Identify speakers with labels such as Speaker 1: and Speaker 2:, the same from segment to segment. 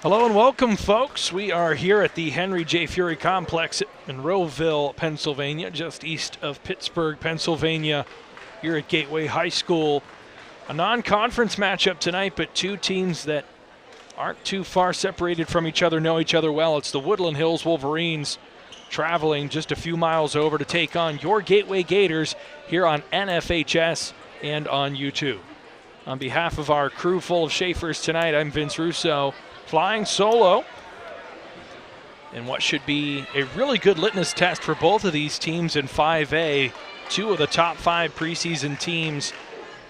Speaker 1: Hello and welcome, folks. We are here at the Henry J. Fury Complex in Rowville, Pennsylvania, just east of Pittsburgh, Pennsylvania, here at Gateway High School. A non-conference matchup tonight, but two teams that aren't too far separated from each other, know each other well. It's the Woodland Hills Wolverines traveling just a few miles over to take on your Gateway Gators here on NFHS and on YouTube. On behalf of our crew full of Schaefers tonight, I'm Vince Russo, flying solo in what should be a really good litmus test for both of these teams in 5A. Two of the top 5 preseason teams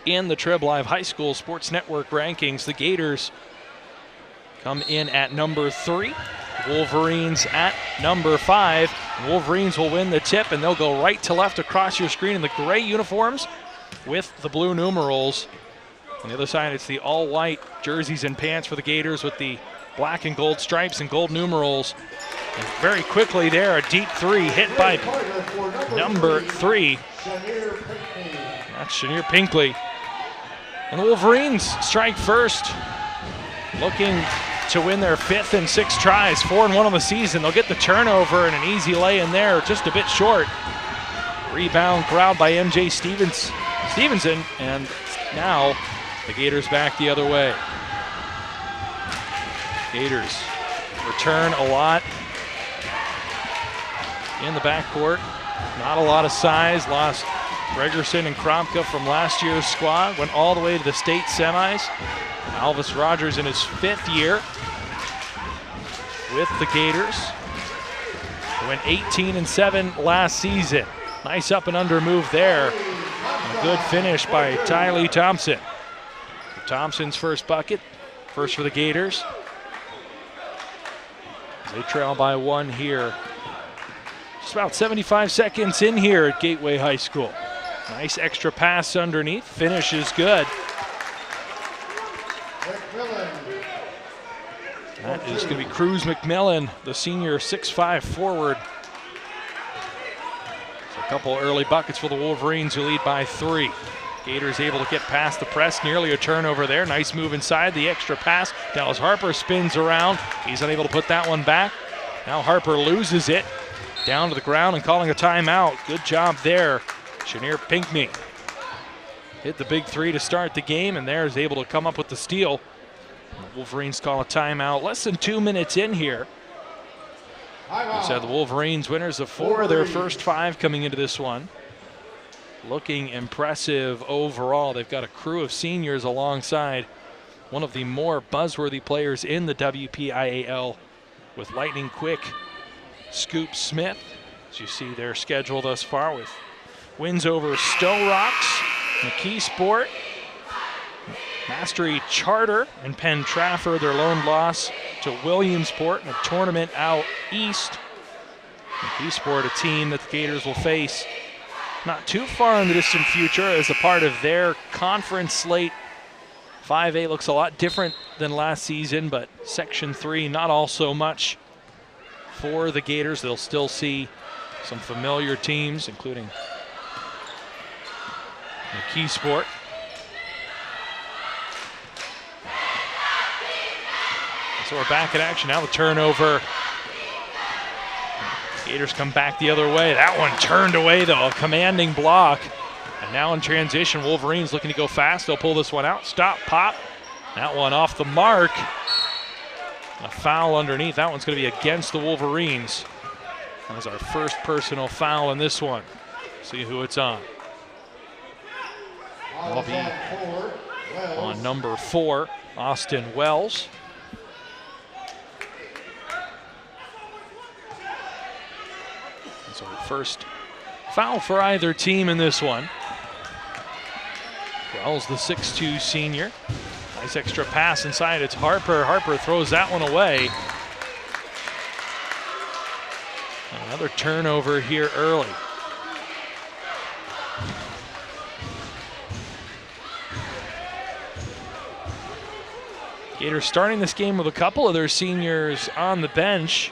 Speaker 1: in the Trib Live High School Sports Network rankings. The Gators come in at number 3, Wolverines at number 5. Wolverines will win the tip, and they'll go right to left across your screen in the gray uniforms with the blue numerals. On the other side, it's the all-white jerseys and pants for the Gators with the black and gold stripes and gold numerals. And very quickly there, a deep 3 hit by number 3. That's Shanier Pinkley. And the Wolverines strike first, looking to win their 5th and 6th tries, 4-1 on the season. They'll get the turnover and an easy lay in there, just a bit short. Rebound corralled by MJ Stevenson, and now the Gators back the other way. Gators return a lot in the backcourt. Not a lot of size. Lost Gregerson and Kromka from last year's squad. Went all the way to the state semis. Alvis Rogers in his 5th year with the Gators. Went 18-7 last season. Nice up and under move there. And a good finish by Taili Thompson. Thompson's first bucket, first for the Gators. They trail by 1 here. Just about 75 seconds in here at Gateway High School. Nice extra pass underneath, finish is good. That is going to be Cruz McMillan, the senior 6'5" forward. So a couple early buckets for the Wolverines, who lead by 3. Gators able to get past the press, nearly a turnover there. Nice move inside, the extra pass. Dallas Harper spins around. He's unable to put that one back. Now Harper loses it. Down to the ground and calling a timeout. Good job there. Shanier Pinckney hit the big 3 to start the game, and there is able to come up with the steal. The Wolverines call a timeout. Less than 2 minutes in here. We said the Wolverines winners of 4 of their first 5 coming into this one. Looking impressive overall. They've got a crew of seniors alongside one of the more buzzworthy players in the WPIAL with lightning quick Scoop Smith. As you see their schedule thus far, with wins over Stowe Rocks, McKeesport, Mastery Charter, and Penn Trafford. Their lone loss to Williamsport in a tournament out east. McKeesport, a team that the Gators will face not too far in the distant future as a part of their conference slate. 5A looks a lot different than last season, but Section 3 not all so much for the Gators. They'll still see some familiar teams, including McKeesport. So we're back in action now. The turnover. Gators come back the other way. That one turned away, though. A commanding block. And now in transition, Wolverines looking to go fast. They'll pull this one out. Stop, pop. That one off the mark. A foul underneath. That one's going to be against the Wolverines. That was our first personal foul in this one. See who it's on. That'll be on number 4, Austin Wells. So first foul for either team in this one. Wells, the 6'2" senior. Nice extra pass inside. It's Harper. Harper throws that one away. Another turnover here early. Gators starting this game with a couple of their seniors on the bench.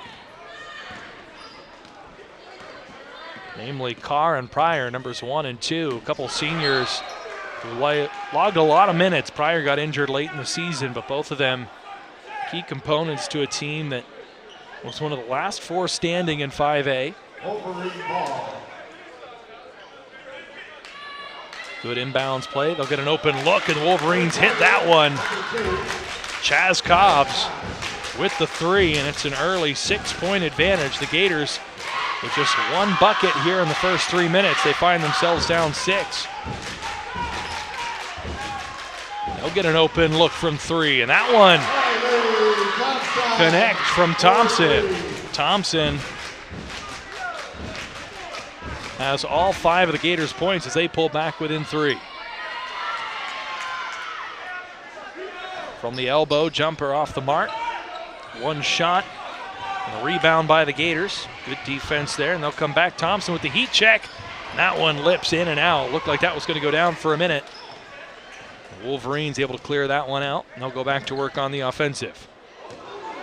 Speaker 1: Namely Carr and Pryor, numbers 1 and 2. A couple seniors who logged a lot of minutes. Pryor got injured late in the season, but both of them Key components to a team that was one of the last 4 standing in 5A. Good inbounds play. They'll get an open look, and the Wolverines hit that one. Chaz Cobbs with the 3, and it's an early 6-point advantage. The Gators, with just 1 bucket here in the first 3 minutes, they find themselves down 6. They'll get an open look from 3, and that one connect from Thompson. Thompson has all 5 of the Gators' points as they pull back within 3. From the elbow, jumper off the mark. 1 shot, and a rebound by the Gators. Good defense there, and they'll come back. Thompson with the heat check. That one lips in and out. Looked like that was going to go down for a minute. The Wolverines able to clear that one out, and they'll go back to work on the offensive.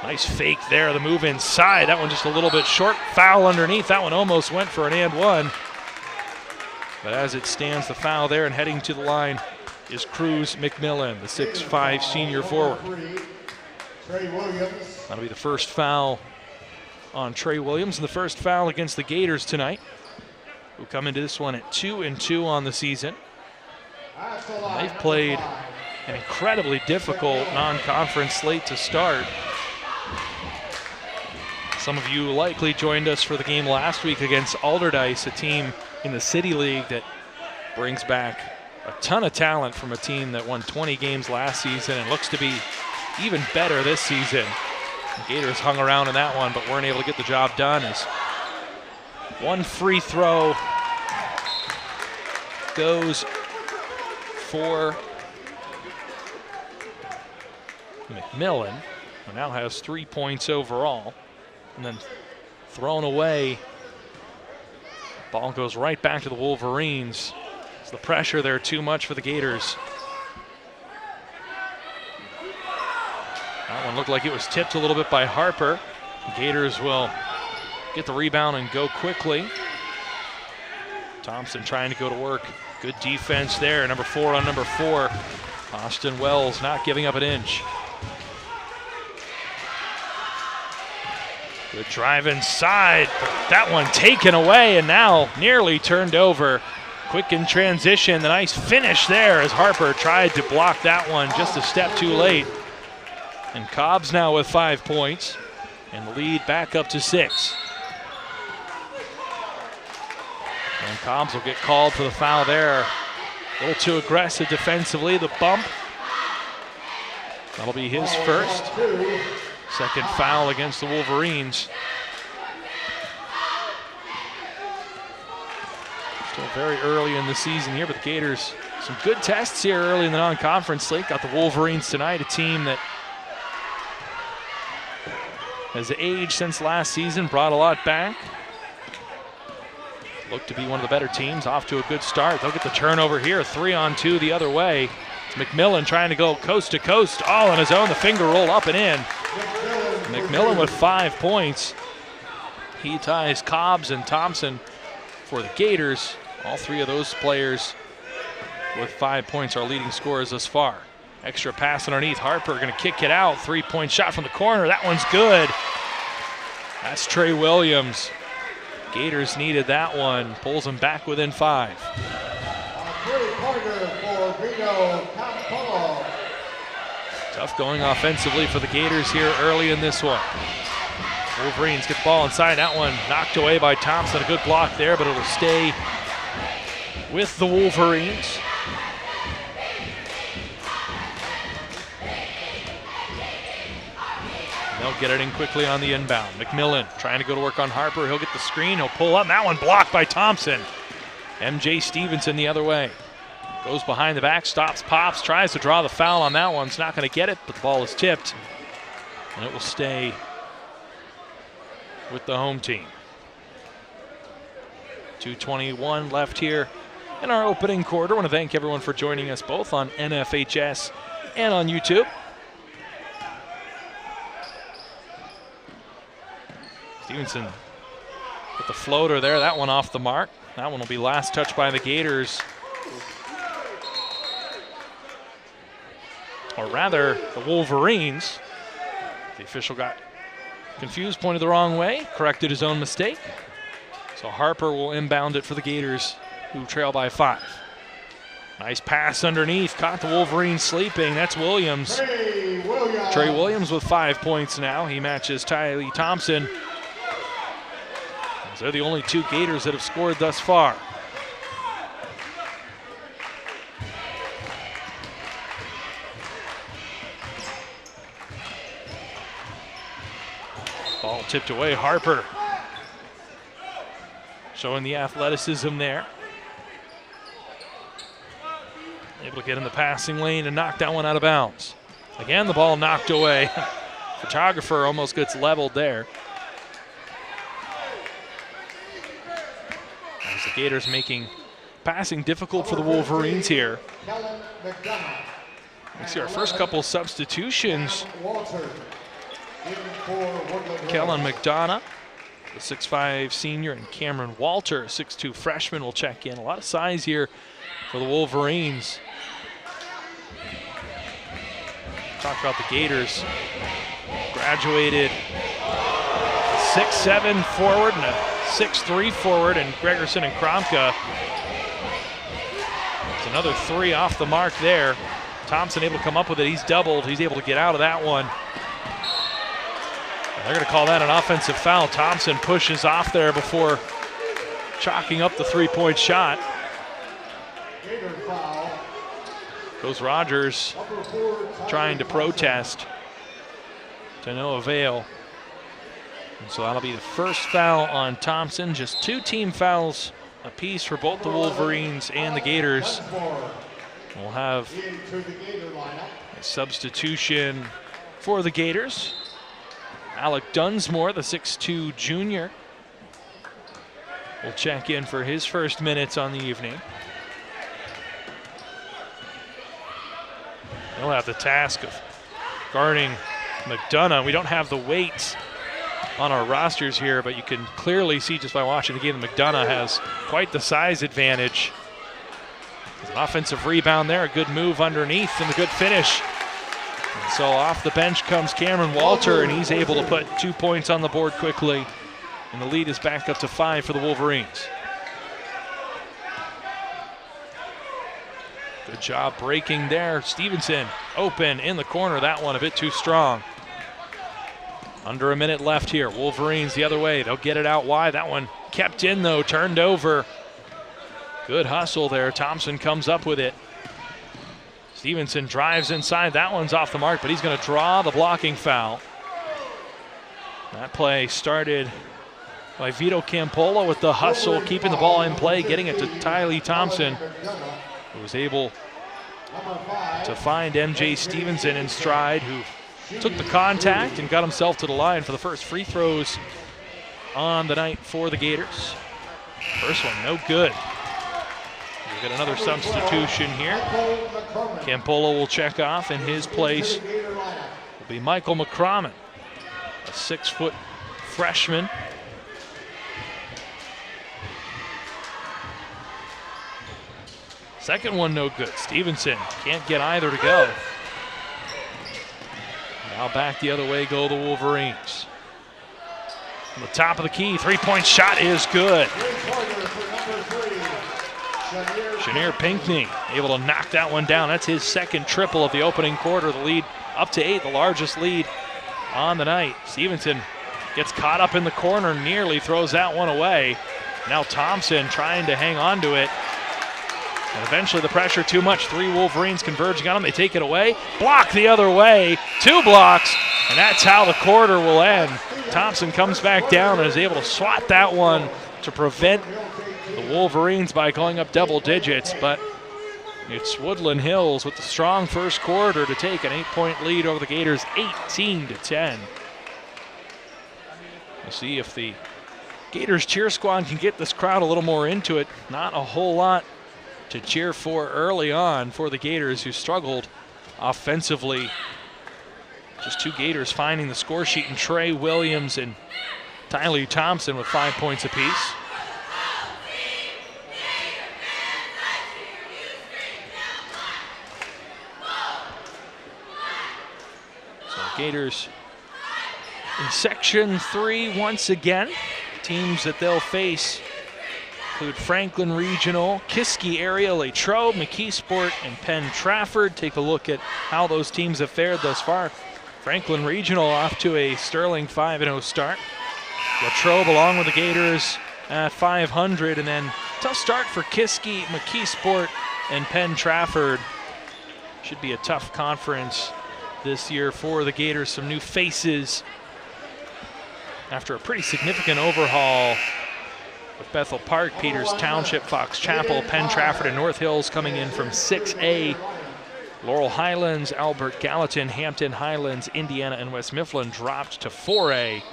Speaker 1: Nice fake there, the move inside. That one just a little bit short. Foul underneath. That one almost went for an and 1. But as it stands, the foul there, and heading to the line is Cruz McMillan, the 6'5" senior forward. That'll be the first foul on Trey Williams, and the first foul against the Gators tonight, who come into this one at 2-2 on the season. And they've played an incredibly difficult non-conference slate to start. Some of you likely joined us for the game last week against Alderdice, a team in the City League that brings back a ton of talent from a team that won 20 games last season and looks to be even better this season. The Gators hung around in that one, but weren't able to get the job done, as 1 free throw goes for McMillan, who now has 3 points overall, and then thrown away. Ball goes right back to the Wolverines. Is the pressure there too much for the Gators? That one looked like it was tipped a little bit by Harper. The Gators will get the rebound and go quickly. Thompson trying to go to work. Good defense there, number 4 on number 4. Austin Wells not giving up an inch. Good drive inside, that one taken away and now nearly turned over. Quick in transition, the nice finish there as Harper tried to block that one just a step too late. And Cobbs now with 5 points, and the lead back up to 6. And Cobbs will get called for the foul there. A little too aggressive defensively, the bump. That'll be his first. Second foul against the Wolverines. Still very early in the season here, but the Gators, some good tests here early in the non-conference slate. Got the Wolverines tonight, a team that has aged since last season, brought a lot back. Looked to be one of the better teams, off to a good start. They'll get the turnover here, 3-on-2 the other way. It's McMillan trying to go coast to coast, all on his own, the finger roll up and in. McMillan with 5 points. He ties Cobbs and Thompson for the Gators. All 3 of those players with 5 points are leading scorers thus far. Extra pass underneath, Harper gonna kick it out. 3-point shot from the corner, that one's good. That's Trey Williams. Gators needed that one, pulls them back within 5. Tough going offensively for the Gators here early in this one. Wolverines get the ball inside, that one knocked away by Thompson. A good block there, but it'll stay with the Wolverines. They'll get it in quickly on the inbound. McMillan trying to go to work on Harper. He'll get the screen, he'll pull up. That one blocked by Thompson. MJ Stevenson the other way. Goes behind the back, stops, pops, tries to draw the foul on that one. It's not going to get it, but the ball is tipped. And it will stay with the home team. 2:21 left here in our opening quarter. I want to thank everyone for joining us both on NFHS and on YouTube. Stevenson with the floater there, that one off the mark. That one will be last touched by the Gators. Or rather, the Wolverines. The official got confused, pointed the wrong way, corrected his own mistake. So Harper will inbound it for the Gators, who trail by 5. Nice pass underneath, caught the Wolverines sleeping. That's Williams. Trey Williams with 5 points now. He matches Taili Thompson. They're the only 2 Gators that have scored thus far. Ball tipped away, Harper showing the athleticism there. Able to get in the passing lane and knock that one out of bounds. Again, the ball knocked away. Photographer almost gets leveled there. As the Gators making passing difficult for the Wolverines here. We see our first couple substitutions. Kellen McDonough, the 6'5" senior, and Cameron Walter, 6'2" freshman, will check in. A lot of size here for the Wolverines. Talk about the Gators. Graduated 6'7" forward and a 6'3" forward, and Gregerson and Kromka. There's another 3 off the mark there. Thompson able to come up with it. He's doubled. He's able to get out of that one. They're going to call that an offensive foul. Thompson pushes off there before chalking up the 3-point shot. Goes Rogers trying to protest, to no avail. And so that'll be the first foul on Thompson. Just 2 team fouls apiece for both the Wolverines and the Gators. We'll have a substitution for the Gators. Alec Dunsmore, the 6'2" junior, will check in for his first minutes on the evening. They'll have the task of guarding McDonough. We don't have the weights on our rosters here, but you can clearly see just by watching the game that McDonough has quite the size advantage. There's an offensive rebound there, a good move underneath, and a good finish. And so off the bench comes Cameron Walter, and he's able to put 2 points on the board quickly. And the lead is back up to 5 for the Wolverines. Good job breaking there. Stevenson open in the corner. That one a bit too strong. Under a minute left here. Wolverines the other way. They'll get it out wide. That one kept in though, turned over. Good hustle there. Thompson comes up with it. Stevenson drives inside. That one's off the mark, but he's going to draw the blocking foul. That play started by Vito Campola with the hustle, keeping the ball in play, getting it to Taili Thompson, who was able to find MJ Stevenson in stride, who took the contact and got himself to the line for the first free throws on the night for the Gators. First one, no good. We've got another substitution here. Campola will check off. In his place will be Michael McCrommon, a 6-foot freshman. Second one no good. Stevenson can't get either to go. Now back the other way go the Wolverines. On the top of the key, 3-point shot is good. Chenier Pinckney able to knock that one down. That's his second triple of the opening quarter. The lead up to 8, the largest lead on the night. Stevenson gets caught up in the corner, nearly throws that one away. Now Thompson trying to hang on to it. And eventually the pressure too much. 3 Wolverines converging on him. They take it away. Block the other way. 2 blocks. And that's how the quarter will end. Thompson comes back down and is able to swat that one to prevent the Wolverines by going up double digits. But it's Woodland Hills with the strong first quarter to take an 8-point lead over the Gators, 18-10. We'll see if the Gators cheer squad can get this crowd a little more into it. Not a whole lot to cheer for early on for the Gators, who struggled offensively. Just 2 Gators finding the score sheet, and Trey Williams and Taili Thompson with 5 points apiece. So Gators In Section 3, once again, teams that they'll face include Franklin Regional, Kiski area, Latrobe, McKeesport, and Penn Trafford. Take a look at how those teams have fared thus far. Franklin Regional off to a sterling 5-0 start. Latrobe along with the Gators at 500, and then tough start for Kiski, McKeesport, and Penn Trafford. Should be a tough conference this year for the Gators. Some new faces after a pretty significant overhaul with Bethel Park, Peters Township, Fox Chapel, Penn Trafford, and North Hills coming in from 6A. Laurel Highlands, Albert Gallatin, Hampton Highlands, Indiana, and West Mifflin dropped to 4A.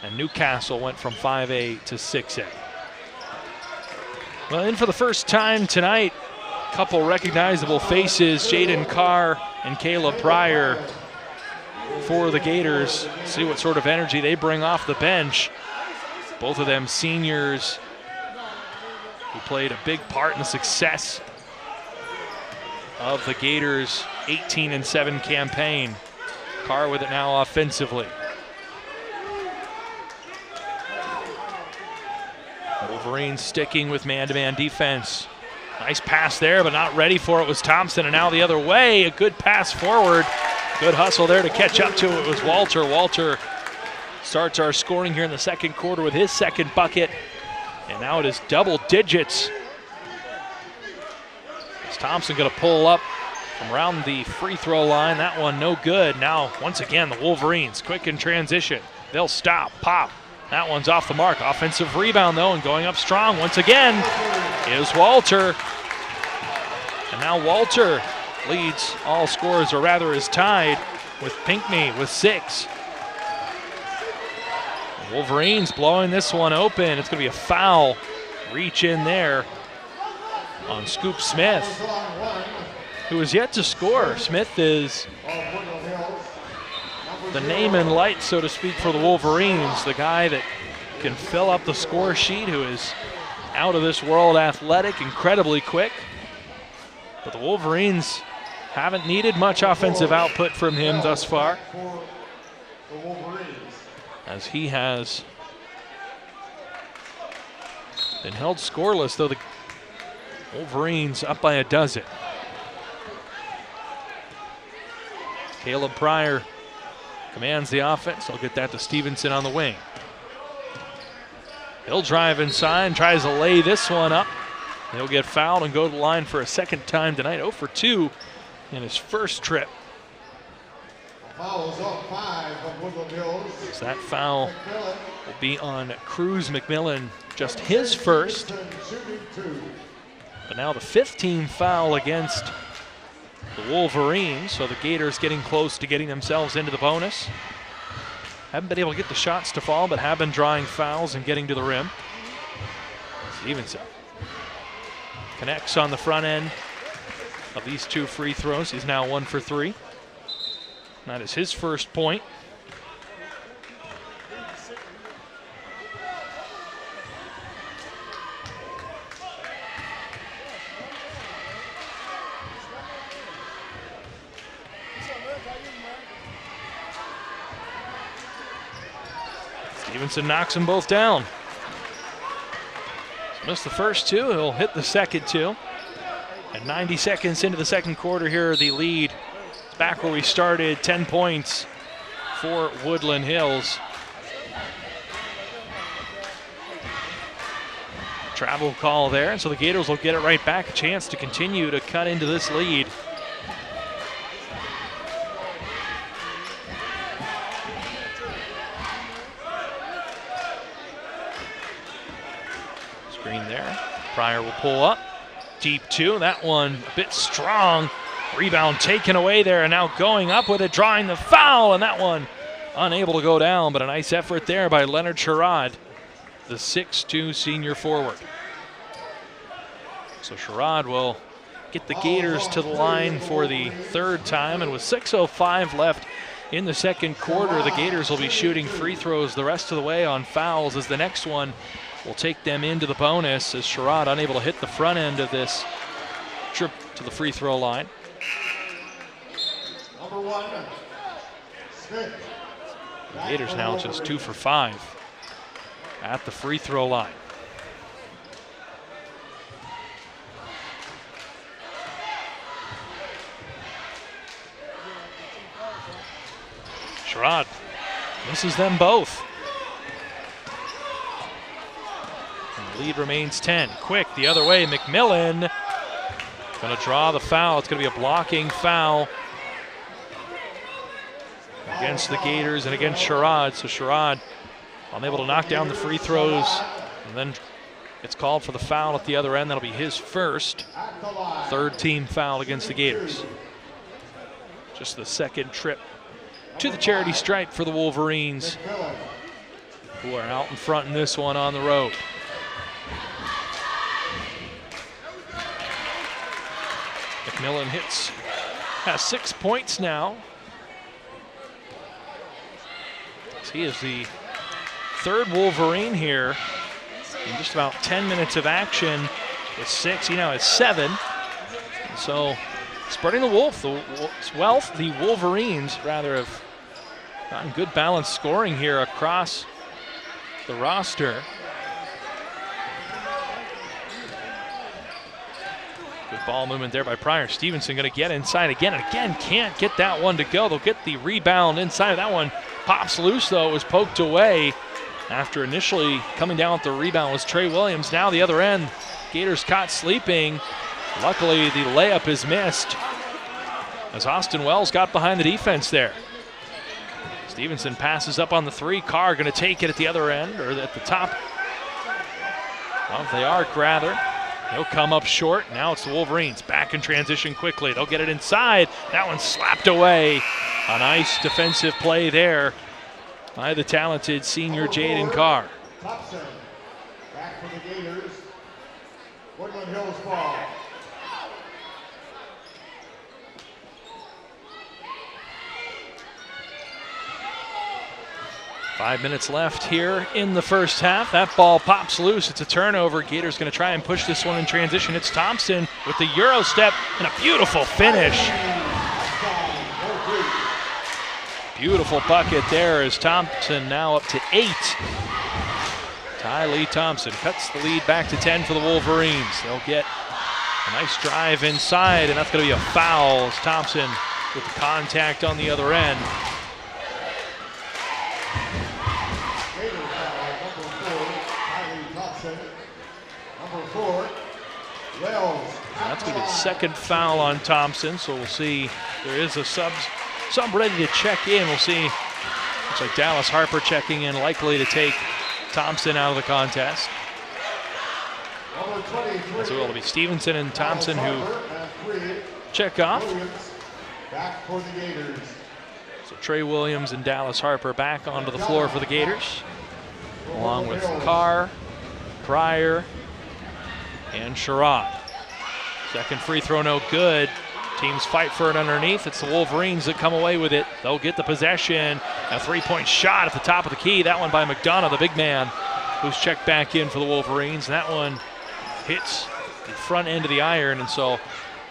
Speaker 1: And Newcastle went from 5A to 6A. Well, in for the first time tonight, a couple recognizable faces, Jaden Carr and Caleb Pryor for the Gators. See what sort of energy they bring off the bench. Both of them seniors who played a big part in the success of the Gators' 18-7 campaign. Carr with it now offensively. Wolverines sticking with man-to-man defense. Nice pass there, but not ready for it was Thompson, and now the other way. A good pass forward. Good hustle there to catch up to it was Walter. Walter starts our scoring here in the second quarter with his second bucket, and now it is double digits. Is Thompson going to pull up from around the free throw line? That one no good. Now, once again, the Wolverines quick in transition. They'll stop, pop. That one's off the mark. Offensive rebound, though, and going up strong once again is Walter. And now Walter leads all scorers, or rather is tied with Pinckney with 6. The Wolverines blowing this one open. It's going to be a foul. Reach in there on Scoop Smith, who is yet to score. Smith is the name and light, so to speak, for the Wolverines. The guy that can fill up the score sheet, who is out of this world athletic, incredibly quick. But the Wolverines haven't needed much offensive output from him thus far, as he has been held scoreless, though the Wolverines up by a dozen. Caleb Pryor commands the offense. I'll get that to Stevenson on the wing. He'll drive inside, tries to lay this one up. He'll get fouled and go to the line for a second time tonight. 0 for 2 in his first trip.
Speaker 2: Fouls on 5 of Woodland Hills.
Speaker 1: So that foul will be on Cruz McMillan, just his first. But now the 5th team foul against the Wolverines, so the Gators getting close to getting themselves into the bonus. Haven't been able to get the shots to fall, but have been drawing fouls and getting to the rim. Stevenson connects on the front end of these 2 free throws. He's now 1 for 3. That is his first point. Stevenson knocks them both down. Missed the first 2, he'll hit the second 2. And 90 seconds into the second quarter here, the lead is back where we started, 10 points for Woodland Hills. Travel call there, so the Gators will get it right back, a chance to continue to cut into this lead. Screen there. Pryor will pull up. Deep 2. That one a bit strong. Rebound taken away there, and now going up with it, drawing the foul, and that one unable to go down, but a nice effort there by Leonard Sherrod, the 6'2" senior forward. So Sherrod will get the Gators to the line for the 3rd time, and with 6:05 left in the second quarter, the Gators will be shooting free throws the rest of the way on fouls, as the next one will take them into the bonus, as Sherrod unable to hit the front end of this trip to the free throw line.
Speaker 2: Number 1, Smith.
Speaker 1: The Gators now just 2 for 5 at the free throw line. Sherrod misses them both. And the lead remains 10. Quick the other way, McMillan going to draw the foul. It's going to be a blocking foul against the Gators and against Sherrod. So Sherrod unable to knock down the free throws, and then it's called for the foul at the other end. That'll be his first, third team foul against the Gators. Just the second trip to the charity stripe for the Wolverines, who are out in front in this one on the road. McMillan has 6 points now. He is the third Wolverine here in just about 10 minutes of action with 6. He now has 7. So spreading the wealth, the Wolverines rather have gotten good balanced scoring here across the roster. Good ball movement there by Pryor. Stevenson going to get inside again and again. Can't get that one to go. They'll get the rebound inside. That one pops loose though. It was poked away after initially coming down with the rebound was Trey Williams. Now the other end, Gators caught sleeping. Luckily the layup is missed as Austin Wells got behind the defense there. Stevenson passes up on the 3. Carr going to take it at the other end, or at the top of the arc rather. He'll come up short. Now it's the Wolverines back in transition quickly. They'll get it inside. That one slapped away. A nice defensive play there by the talented senior Jaden Carr.
Speaker 2: Thompson, back for the Gators. Woodland Hills ball.
Speaker 1: Five minutes left here in the first half. That ball pops loose. It's a turnover. Gators going to try and push this one in transition. It's Thompson with the Euro step and a beautiful finish. Beautiful bucket there as Thompson now up to 8. Taili Thompson cuts the lead back to 10 for the Wolverines. They'll get a nice drive inside, and that's going to be a foul as Thompson with the contact on the other end. That's going to be the second foul on Thompson, so we'll see. There is a sub ready to check in. We'll see. Looks like Dallas Harper checking in, likely to take Thompson out of the contest. So it'll be Stevenson and Thompson who check off.
Speaker 2: Back for the Gators.
Speaker 1: So Trey Williams and Dallas Harper back onto the floor for the Gators, along with Carr, Pryor, and Sherrod. Second free throw no good. Teams fight for it underneath. It's the Wolverines that come away with it. They'll get the possession. A three-point shot at the top of the key. That one by McDonough, the big man, who's checked back in for the Wolverines. And that one hits the front end of the iron. And so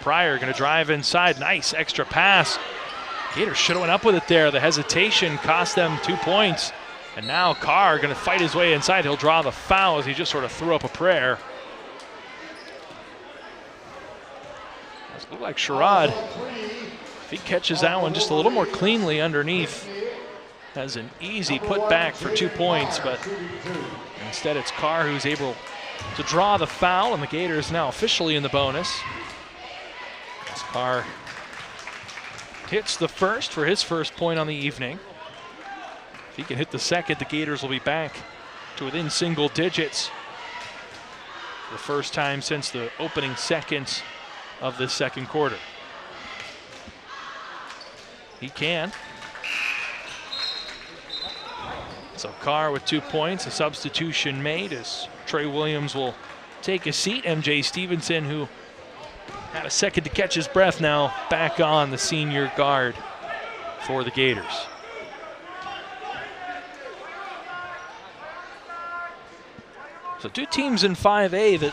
Speaker 1: Pryor going to drive inside. Nice extra pass. Gators should have went up with it there. The hesitation cost them 2 points. And now Carr going to fight his way inside. He'll draw the foul as he just sort of threw up a prayer. It looked like Sherrod, if he catches that one just a little more cleanly underneath, has an easy putback for 2 points, but instead it's Carr who's able to draw the foul, and the Gators now officially in the bonus. As Carr hits the first for his first point on the evening. If he can hit the second, the Gators will be back to within single digits for the first time since the opening seconds of this second quarter. He can. So Carr with 2 points, a substitution made as Trey Williams will take a seat. MJ Stevenson, who had a second to catch his breath, now back on, the senior guard for the Gators. So two teams in 5A that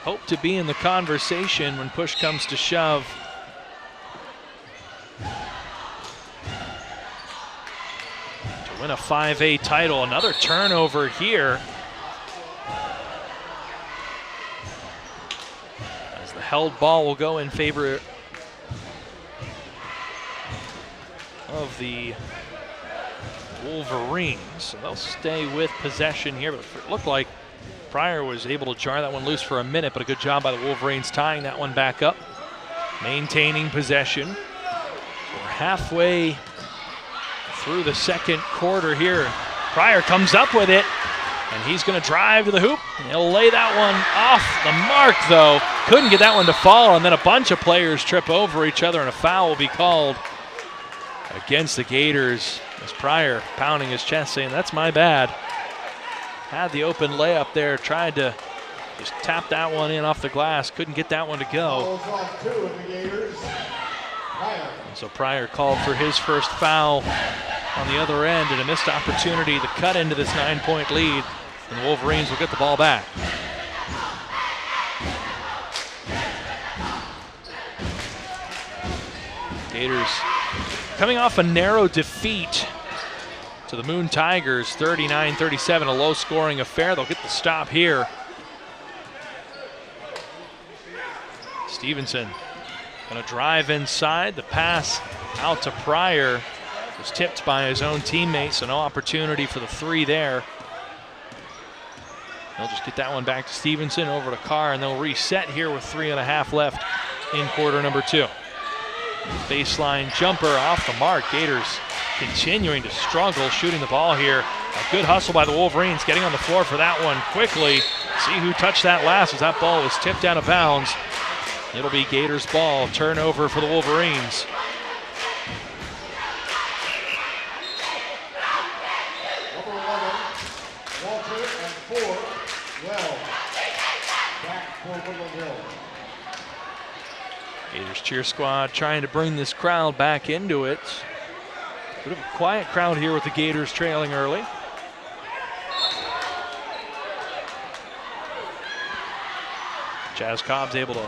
Speaker 1: hope to be in the conversation when push comes to shove. win a 5A title. Another turnover here. As the held ball will go in favor of the Wolverines. So they'll stay with possession here, but it looked like Pryor was able to jar that one loose for a minute, but a good job by the Wolverines tying that one back up, maintaining possession. We're halfway through the second quarter here. Pryor comes up with it, and he's going to drive to the hoop. He'll lay that one off the mark, though. Couldn't get that one to fall, and then a bunch of players trip over each other, and a foul will be called against the Gators, as Pryor pounding his chest saying, "That's my bad." Had the open layup there, tried to just tap that one in off the glass, couldn't get that one to go. And so Pryor called for his first foul on the other end, and a missed opportunity to cut into this 9-point lead, and the Wolverines will get the ball back. Gators coming off a narrow defeat to the Moon Tigers, 39-37, a low-scoring affair. They'll get the stop here. Stevenson gonna drive inside. The pass out to Pryor was tipped by his own teammate, so no opportunity for the three there. They'll just get that one back to Stevenson, over to Carr, and they'll reset here with 3.5 left in quarter number 2. Baseline jumper off the mark. Gators continuing to struggle shooting the ball here. A good hustle by the Wolverines, getting on the floor for that one quickly. See who touched that last as that ball was tipped out of bounds. It'll be Gators ball. Turnover for the Wolverines.
Speaker 2: Number 11, Walter, and 4, Well. Back for Woodland Hills.
Speaker 1: Gators cheer squad trying to bring this crowd back into it. Bit of a quiet crowd here with the Gators trailing early. Jazz Cobb's able to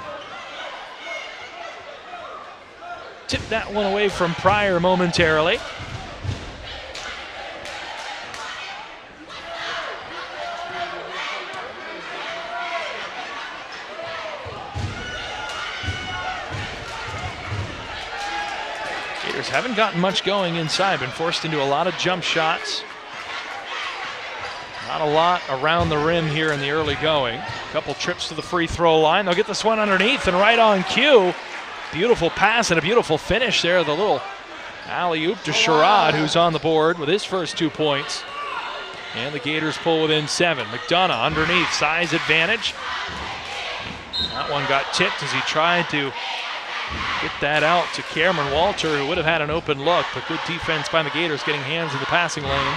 Speaker 1: tip that one away from Pryor momentarily. Gators haven't gotten much going inside, been forced into a lot of jump shots. Not a lot around the rim here in the early going. A couple trips to the free throw line. They'll get this one underneath and right on cue. Beautiful pass and a beautiful finish there. The little alley-oop to Sherrod, who's on the board with his first 2 points. And the Gators pull within 7. McDonough underneath, size advantage. That one got tipped as he tried to get that out to Cameron Walter, who would have had an open look, but good defense by the Gators getting hands in the passing lane.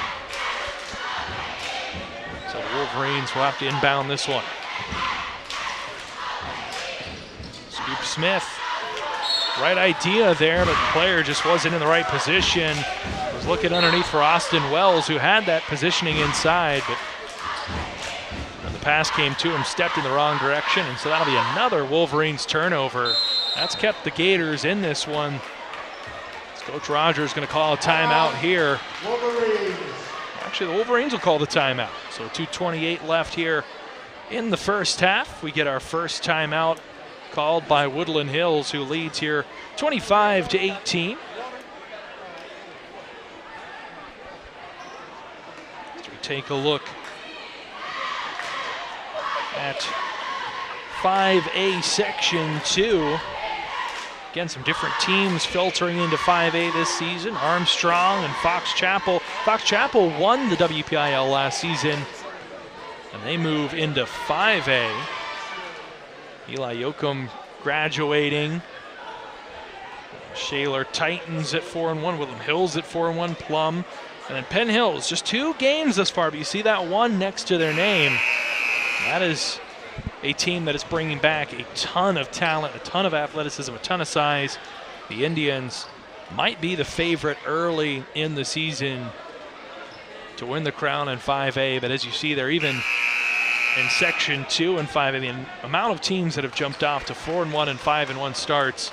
Speaker 1: So the Wolverines will have to inbound this one. Scoop Smith, right idea there, but the player just wasn't in the right position. Was looking underneath for Austin Wells, who had that positioning inside, but when the pass came to him, stepped in the wrong direction, and so that'll be another Wolverines turnover. That's kept the Gators in this one. Coach Rogers going to call a timeout here.
Speaker 2: Wolverines.
Speaker 1: Actually, the Wolverines will call the timeout. So 2:28 left here in the first half. We get our first timeout called by Woodland Hills, who leads here 25-18. As we take a look at 5A Section 2. Again, some different teams filtering into 5A this season. Armstrong and Fox Chapel. Fox Chapel won the WPIAL last season, and they move into 5A. Eli Yoakum graduating. Shaler Titans at 4-1. Woodland Hills at 4-1. Plum. And then Penn Hills, just 2 games thus far, but you see that one next to their name. That is a team that is bringing back a ton of talent, a ton of athleticism, a ton of size. The Indians might be the favorite early in the season to win the crown in 5A, but as you see, they're even in Section 2 and 5A. The amount of teams that have jumped off to 4-1 and 5-1 starts,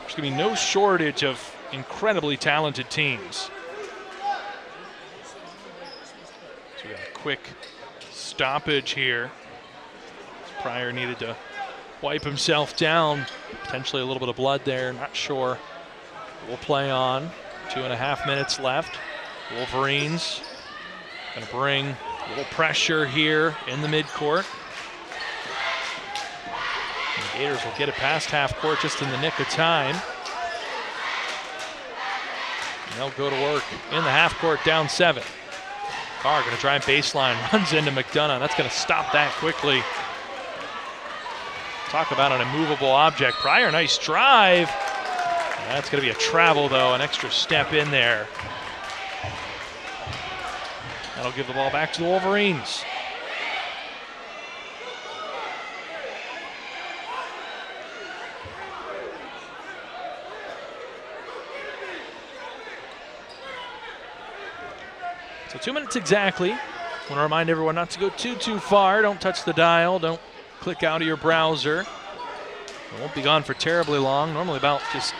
Speaker 1: there's going to be no shortage of incredibly talented teams. quick stoppage here. Pryor needed to wipe himself down. Potentially a little bit of blood there, not sure. We'll play on. 2.5 minutes left. Wolverines gonna bring a little pressure here in the midcourt. The Gators will get it past half court just in the nick of time. And they'll go to work in the half court, down 7. Carr gonna drive baseline, runs into McDonough. That's gonna stop that quickly. Talk about an immovable object. Pryor, nice drive. That's gonna be a travel though, an extra step in there. That'll give the ball back to the Wolverines. So 2 minutes exactly. I want to remind everyone not to go too far. Don't touch the dial. Don't click out of your browser. It won't be gone for terribly long. Normally about just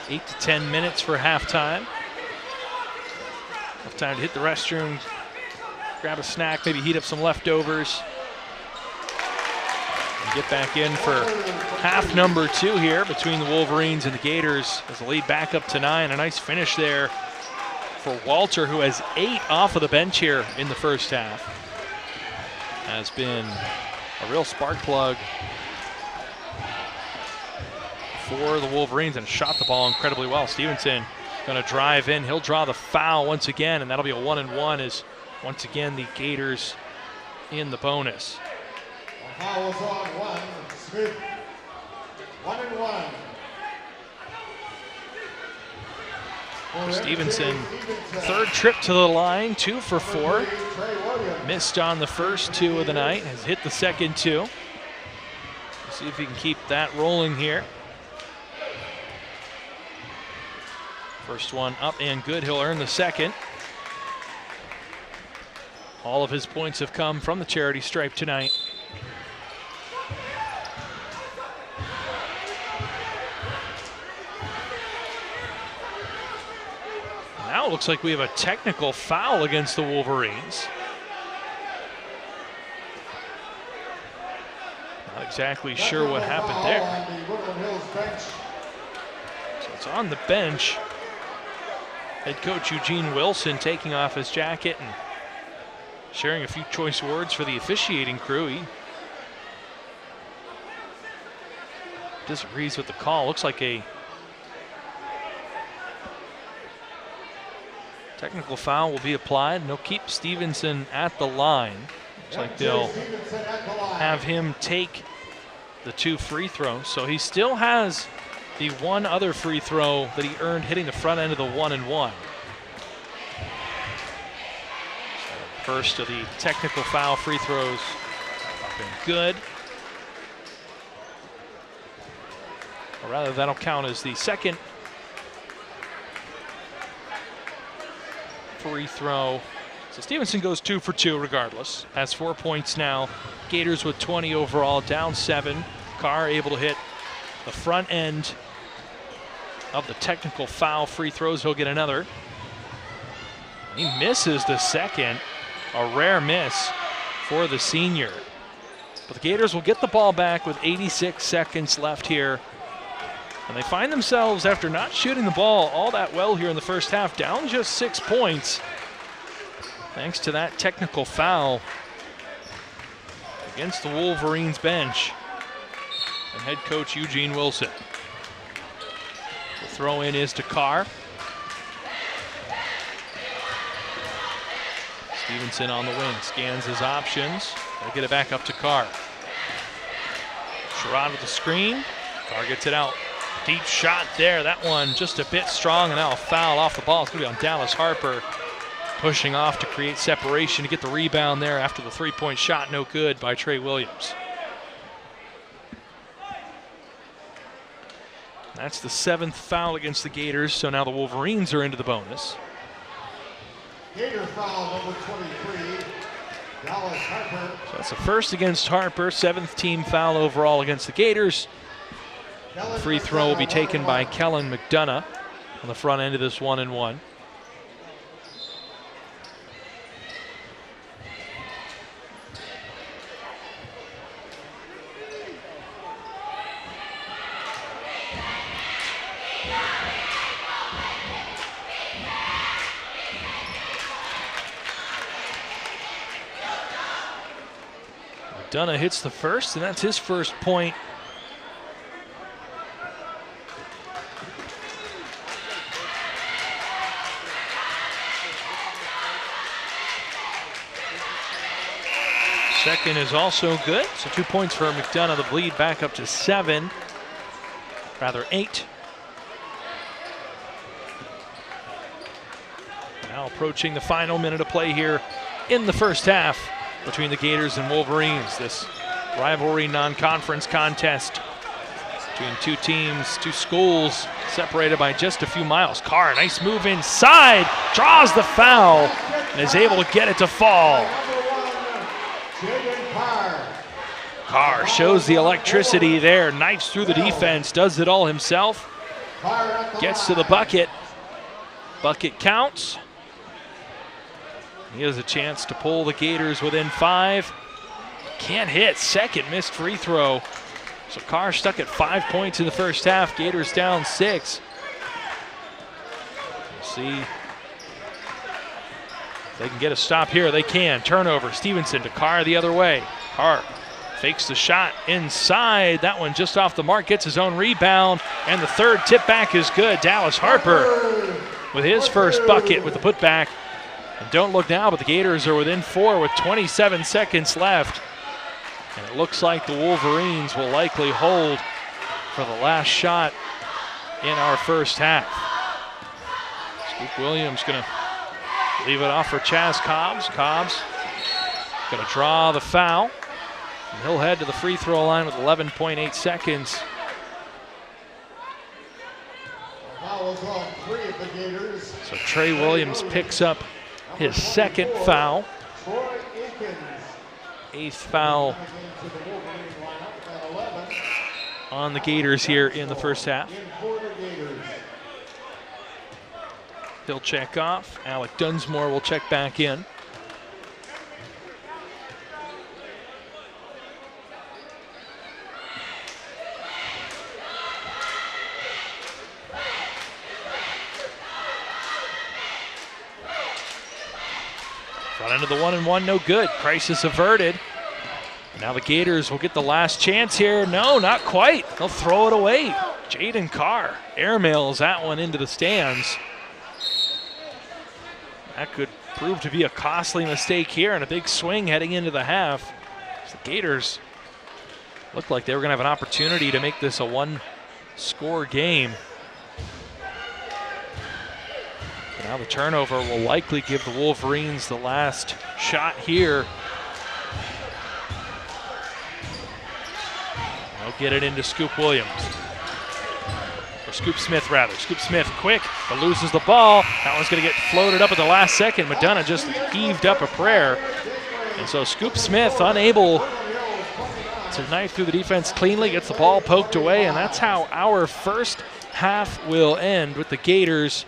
Speaker 1: 8 to 10 minutes for halftime. Enough time to hit the restroom, grab a snack, maybe heat up some leftovers. And get back in for half number 2 here between the Wolverines and the Gators as the lead back up to 9. A nice finish there for Walter, who has 8 off of the bench here in the first half. Has been a real spark plug for the Wolverines and shot the ball incredibly well. Stevenson gonna drive in. He'll draw the foul once again, and that'll be a 1-and-1 as once again the Gators in the bonus.
Speaker 2: The foul is on 1. Smith. 1-and-1.
Speaker 1: Stevenson, third trip to the line, 2 for 4. Missed on the first 2 of the night, has hit the second 2. Let's see if he can keep that rolling here. First one up and good, he'll earn the second. All of his points have come from the charity stripe tonight. Now it looks like we have a technical foul against the Wolverines. Not exactly sure what happened there. So it's on the bench. Head coach Eugene Wilson taking off his jacket and sharing a few choice words for the officiating crew. He disagrees with the call. Looks like a technical foul will be applied. They'll keep Stevenson at the line. Looks like they'll have him take the 2 free throws. So he still has the 1 other free throw that he earned hitting the front end of the 1-and-1. First of the technical foul free throws up and good. Or rather, that'll count as the second free throw. So Stevenson goes 2 for 2 regardless. Has 4 points now. Gators with 20 overall, down 7. Carr able to hit the front end of the technical foul free throws. He'll get another. He misses the second. A rare miss for the senior. But the Gators will get the ball back with 86 seconds left here. And they find themselves, after not shooting the ball all that well here in the first half, down just 6 points. Thanks to that technical foul against the Wolverines bench and head coach Eugene Wilson. The throw in is to Carr. Stevenson on the wing, scans his options. They'll get it back up to Carr. Sherrod with the screen. Carr gets it out. Deep shot there. That one just a bit strong, and now a foul off the ball. It's going to be on Dallas Harper, pushing off to create separation to get the rebound there after the 3-point shot. No good by Trey Williams. That's the 7th foul against the Gators, so now the Wolverines are into the bonus.
Speaker 2: Gator foul number 23, Dallas Harper.
Speaker 1: So that's the first against Harper, 7th team foul overall against the Gators. The free throw will be taken by Kellen McDonough on the front end of this 1-and-1. McDonough hits the first, and that's his first point. Second is also good, so 2 points for McDonough. The lead back up to 7, rather 8. Now approaching the final minute of play here in the first half between the Gators and Wolverines. This rivalry non-conference contest between two teams, two schools separated by just a few miles. Carr, nice move inside, draws the foul, and is able to get it to fall. Carr shows the electricity there, knifes through the defense, does it all himself, gets to the bucket. Bucket counts. He has a chance to pull the Gators within 5. Can't hit, second missed free throw. So Carr stuck at 5 points in the first half, Gators down 6. We'll see if they can get a stop here. They can. Turnover, Stevenson to Carr the other way. Carr fakes the shot inside. That one just off the mark, gets his own rebound, and the third tip back is good. Dallas Harper with his first bucket with the putback. And don't look now, but the Gators are within 4 with 27 seconds left. And it looks like the Wolverines will likely hold for the last shot in our first half. Scoop Williams gonna leave it off for Chaz Cobbs. Cobbs gonna draw the foul. And he'll head to the free throw line with 11.8 seconds. So Trey Williams picks up his second foul. 8th foul on the Gators here in the first half. He'll check off. Alec Dunsmore will check back in. Front end of the 1-and-1, no good. Crisis averted. Now the Gators will get the last chance here. No, not quite. They'll throw it away. Jaden Carr airmails that one into the stands. That could prove to be a costly mistake here, and a big swing heading into the half. So the Gators looked like they were going to have an opportunity to make this a one-score game. Now the turnover will likely give the Wolverines the last shot here. They'll get it into Scoop Williams. Or Scoop Smith, rather. Scoop Smith quick, but loses the ball. That one's going to get floated up at the last second. McDonough just heaved up a prayer. And so Scoop Smith unable to knife through the defense cleanly, gets the ball poked away, and that's how our first half will end, with the Gators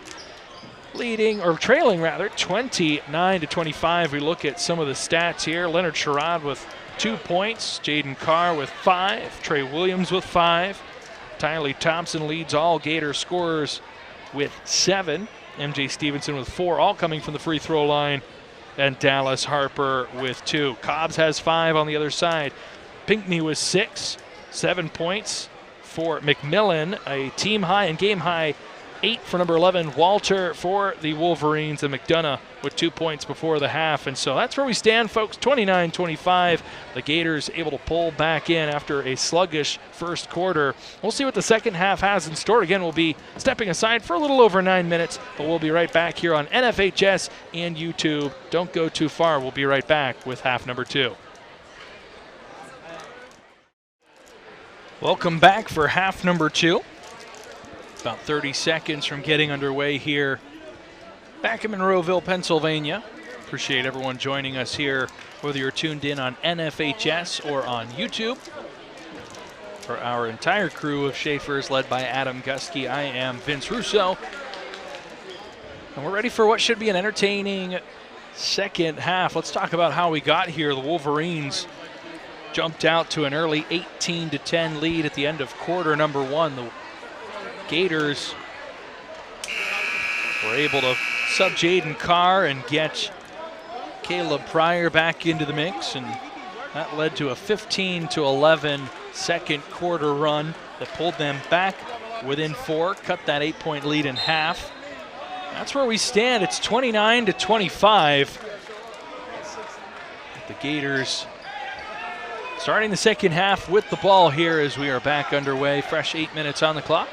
Speaker 1: leading, or trailing rather, 29-25. We look at some of the stats here. Leonard Sherrod with 2 points, Jaden Carr with 5, Trey Williams with 5. Taili Thompson leads all Gator scorers with 7. MJ Stevenson with 4, all coming from the free throw line. And Dallas Harper with 2. Cobbs has 5 on the other side. Pinckney with 6, 7 points for McMillan, a team high and game high 8 for number 11, Walter, for the Wolverines, and McDonough with 2 points before the half. And so that's where we stand, folks, 29-25. The Gators able to pull back in after a sluggish first quarter. We'll see what the second half has in store. Again, we'll be stepping aside for a little over 9 minutes, but we'll be right back here on NFHS and YouTube. Don't go too far. We'll be right back with half number 2. Welcome back for half number 2. About 30 seconds from getting underway here back in Monroeville, Pennsylvania. Appreciate everyone joining us here, whether you're tuned in on NFHS or on YouTube. For our entire crew of Schaefer's, led by Adam Gusky, I am Vince Russo. And we're ready for what should be an entertaining second half. Let's talk about how we got here. The Wolverines jumped out to an early 18-10 lead at the end of quarter number 1. The Gators were able to sub Jaden Carr and get Caleb Pryor back into the mix, and That led to a 15-11 second quarter run that pulled them back within 4, cut that 8-point lead in half. That's where we stand. It's 29-25. The Gators starting the second half with the ball here as we are back underway. Fresh 8 minutes on the clock.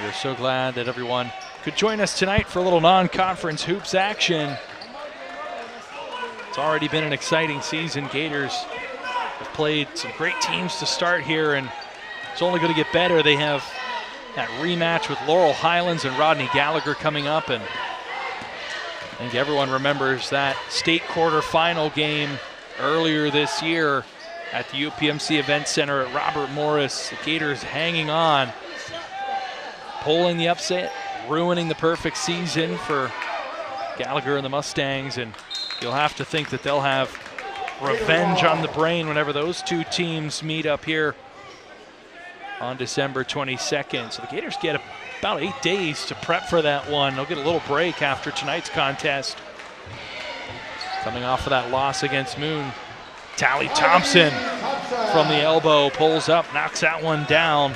Speaker 1: We are so glad that everyone could join us tonight for a little non-conference hoops action. It's already been an exciting season. Gators have played some great teams to start here, and it's only going to get better. They have that rematch with Laurel Highlands and Rodney Gallagher coming up, and I think everyone remembers that state quarterfinal game earlier this year at the UPMC Event Center at Robert Morris. The Gators hanging on, pulling the upset, ruining the perfect season for Gallagher and the Mustangs, and you'll have to think that they'll have revenge on the brain whenever those two teams meet up here on December 22nd. So the Gators get about 8 days to prep for that one. They'll get a little break after tonight's contest. Coming off of that loss against Moon, Taili Thompson from the elbow pulls up, knocks that one down.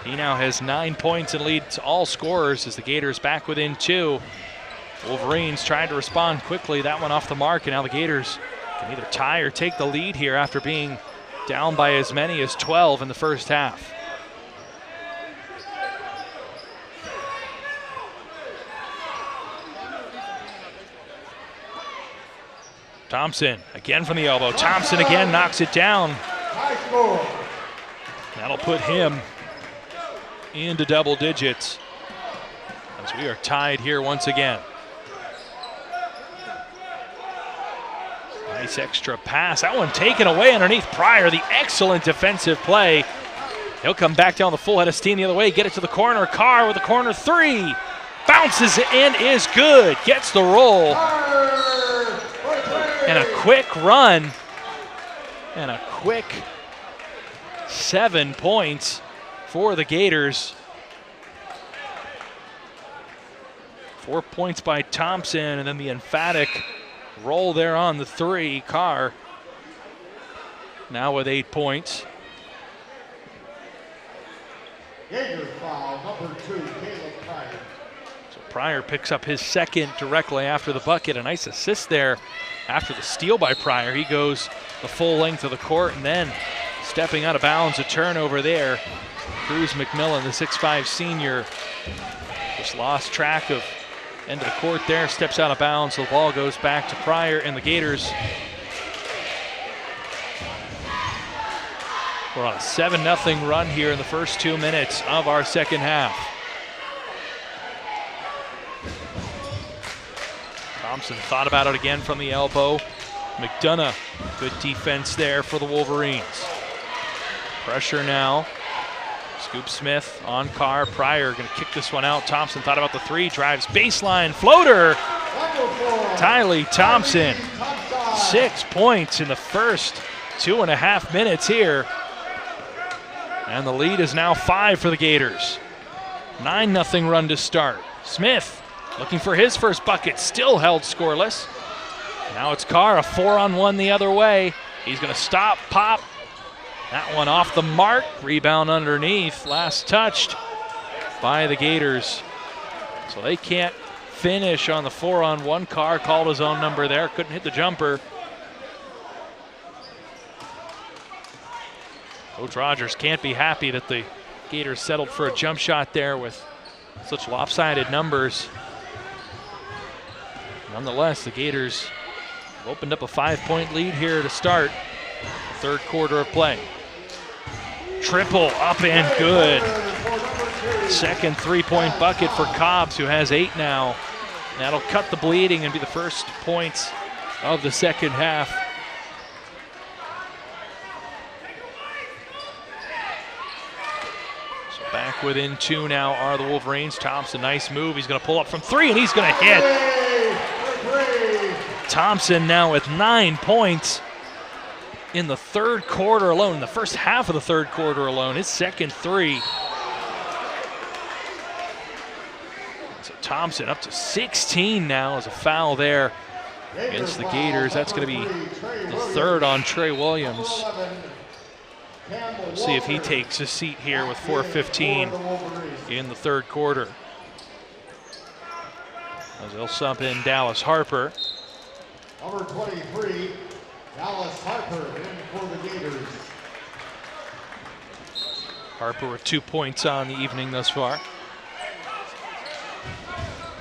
Speaker 1: He now has 9 points and leads all scorers as the Gators back within 2. Wolverines trying to respond quickly. That one off the mark, and now the Gators can either tie or take the lead here after being down by as many as 12 in the first half. Thompson again from the elbow. Thompson again knocks it down. That'll put him into double digits as we are tied here once again. Nice extra pass. That one taken away underneath Pryor. The excellent defensive play. He'll come back down the full head of steam the other way. Get it to the corner. Carr with a corner three. Bounces in, is good. Gets the roll. And a quick run. And a quick 7 points for the Gators. 4 points by Thompson, and then the emphatic roll there on the three. Carr now with 8 points.
Speaker 2: Gator foul, number 2, Caleb Pryor.
Speaker 1: So Pryor picks up his second directly after the bucket. A nice assist there after the steal by Pryor. He goes the full length of the court, and then stepping out of bounds, a turnover there. Cruz McMillan, the 6'5" senior, just lost track of end of the court there, steps out of bounds, so the ball goes back to Pryor, and the Gators we're on a 7-0 run here in the first 2 minutes of our second half. Thompson thought about it again from the elbow. McDonough, good defense there for the Wolverines. Pressure now. Scoop Smith on Carr. Pryor going to kick this one out. Thompson thought about the three, drives baseline, floater. Taili Thompson, 6 points in the first 2.5 minutes here. And the lead is now 5 for the Gators. 9-0 run to start. Smith looking for his first bucket, still held scoreless. Now it's Carr, a 4-on-1 the other way. He's going to stop, pop. That one off the mark, rebound underneath, last touched by the Gators. So they can't finish on the 4-on-1. Carr called his own number there, couldn't hit the jumper. Coach Rogers can't be happy that the Gators settled for a jump shot there with such lopsided numbers. Nonetheless, the Gators have opened up a 5-point lead here to start the third quarter of play. Triple up and good. Second 3-point bucket for Cobbs, who has 8 now. That'll cut the bleeding and be the first points of the second half. So back within 2 now are the Wolverines. Thompson, nice move. He's going to pull up from 3, and he's going to hit. Thompson now with 9 points in the third quarter alone, the first half of the third quarter alone, his second 3. So Thompson up to 16 now as a foul there against the Gators. That's going to be the third on Trey Williams. We'll see if he takes a seat here with 4:15 in the third quarter. As they'll sub in Dallas Harper.
Speaker 2: Number 23, Dallas Harper in for the Gators.
Speaker 1: Harper with 2 points on the evening thus far.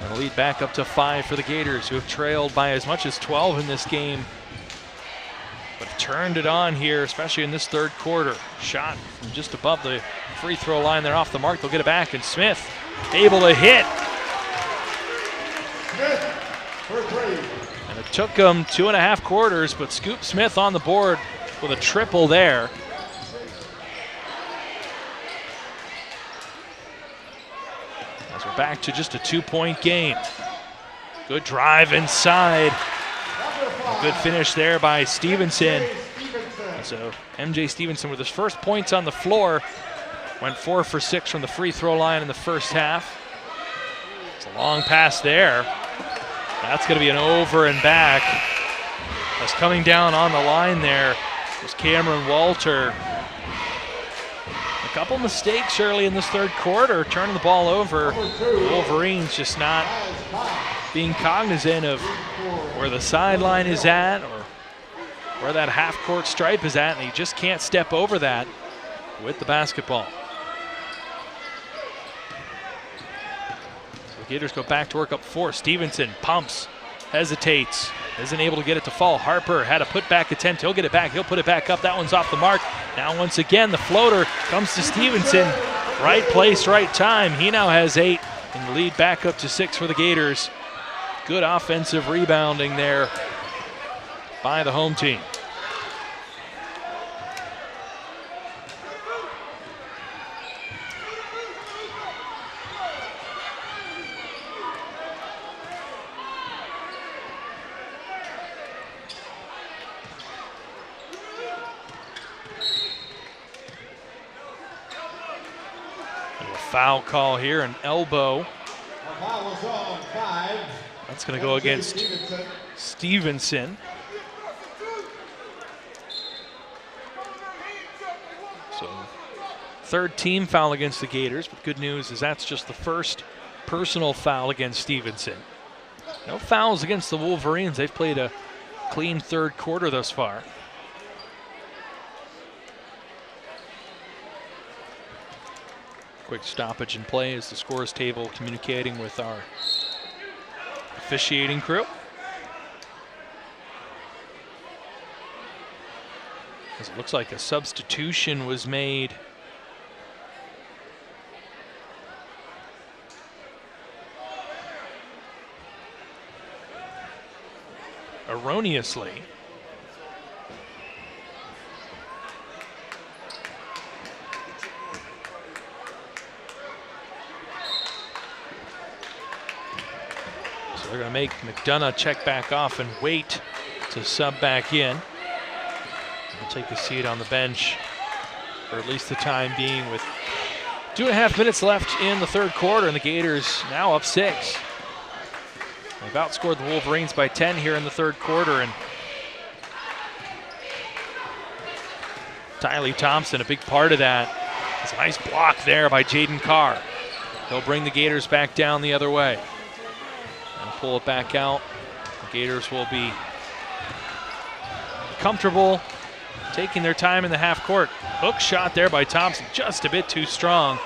Speaker 1: And a lead back up to 5 for the Gators, who have trailed by as much as 12 in this game, but have turned it on here, especially in this third quarter. Shot from just above the free throw line. They're off the mark. They'll get it back, and Smith able to hit.
Speaker 2: Smith for 3.
Speaker 1: And it took them 2.5 quarters, but Scoop Smith on the board with a triple there. As we're back to just a 2-point game. Good drive inside. A good finish there by Stevenson. So MJ Stevenson with his first points on the floor. Went 4 for 6 from the free throw line in the first half. It's a long pass there. That's going to be an over and back. As coming down on the line there was Cameron Walter. A couple mistakes early in this third quarter, turning the ball over. The Wolverines just not being cognizant of where the sideline is at or where that half-court stripe is at, and he just can't step over that with the basketball. So the Gators go back to work up 4. Stevenson pumps, hesitates, isn't able to get it to fall. Harper had a putback attempt. He'll get it back. He'll put it back up. That one's off the mark. Now once again, the floater comes to Stevenson. Right place, right time. He now has 8, and the lead back up to 6 for the Gators. Good offensive rebounding there by the home team. Foul call here, an elbow.
Speaker 2: Foul is on 5.
Speaker 1: That's going to go against Stevenson. So, third team foul against the Gators, but good news is that's just the first personal foul against Stevenson. No fouls against the Wolverines. They've played a clean third quarter thus far. Quick stoppage in play as the scores table communicating with our officiating crew. As it looks like a substitution was made. Erroneously. They're going to make McDonough check back off and wait to sub back in. He'll take a seat on the bench for at least the time being, with 2.5 minutes left in the third quarter, and the Gators now up 6. They've outscored the Wolverines by 10 here in the third quarter, and Taili Thompson, a big part of that. It's a nice block there by Jaden Carr. He'll bring the Gators back down the other way. And pull it back out. The Gators will be comfortable taking their time in the half court. Hook shot there by Thompson, just a bit too strong.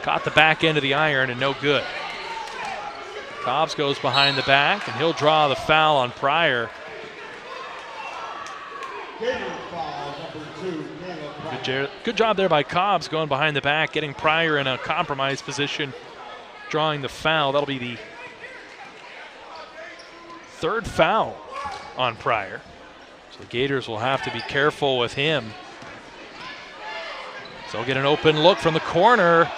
Speaker 1: Caught the back end of the iron and no good. Cobbs goes behind the back, and he'll draw the foul on Pryor. Good job there by Cobbs, going behind the back, getting Pryor in a compromised position, drawing the foul. That'll be the third foul on Pryor. So the Gators will have to be careful with him. So they'll get an open look from the corner.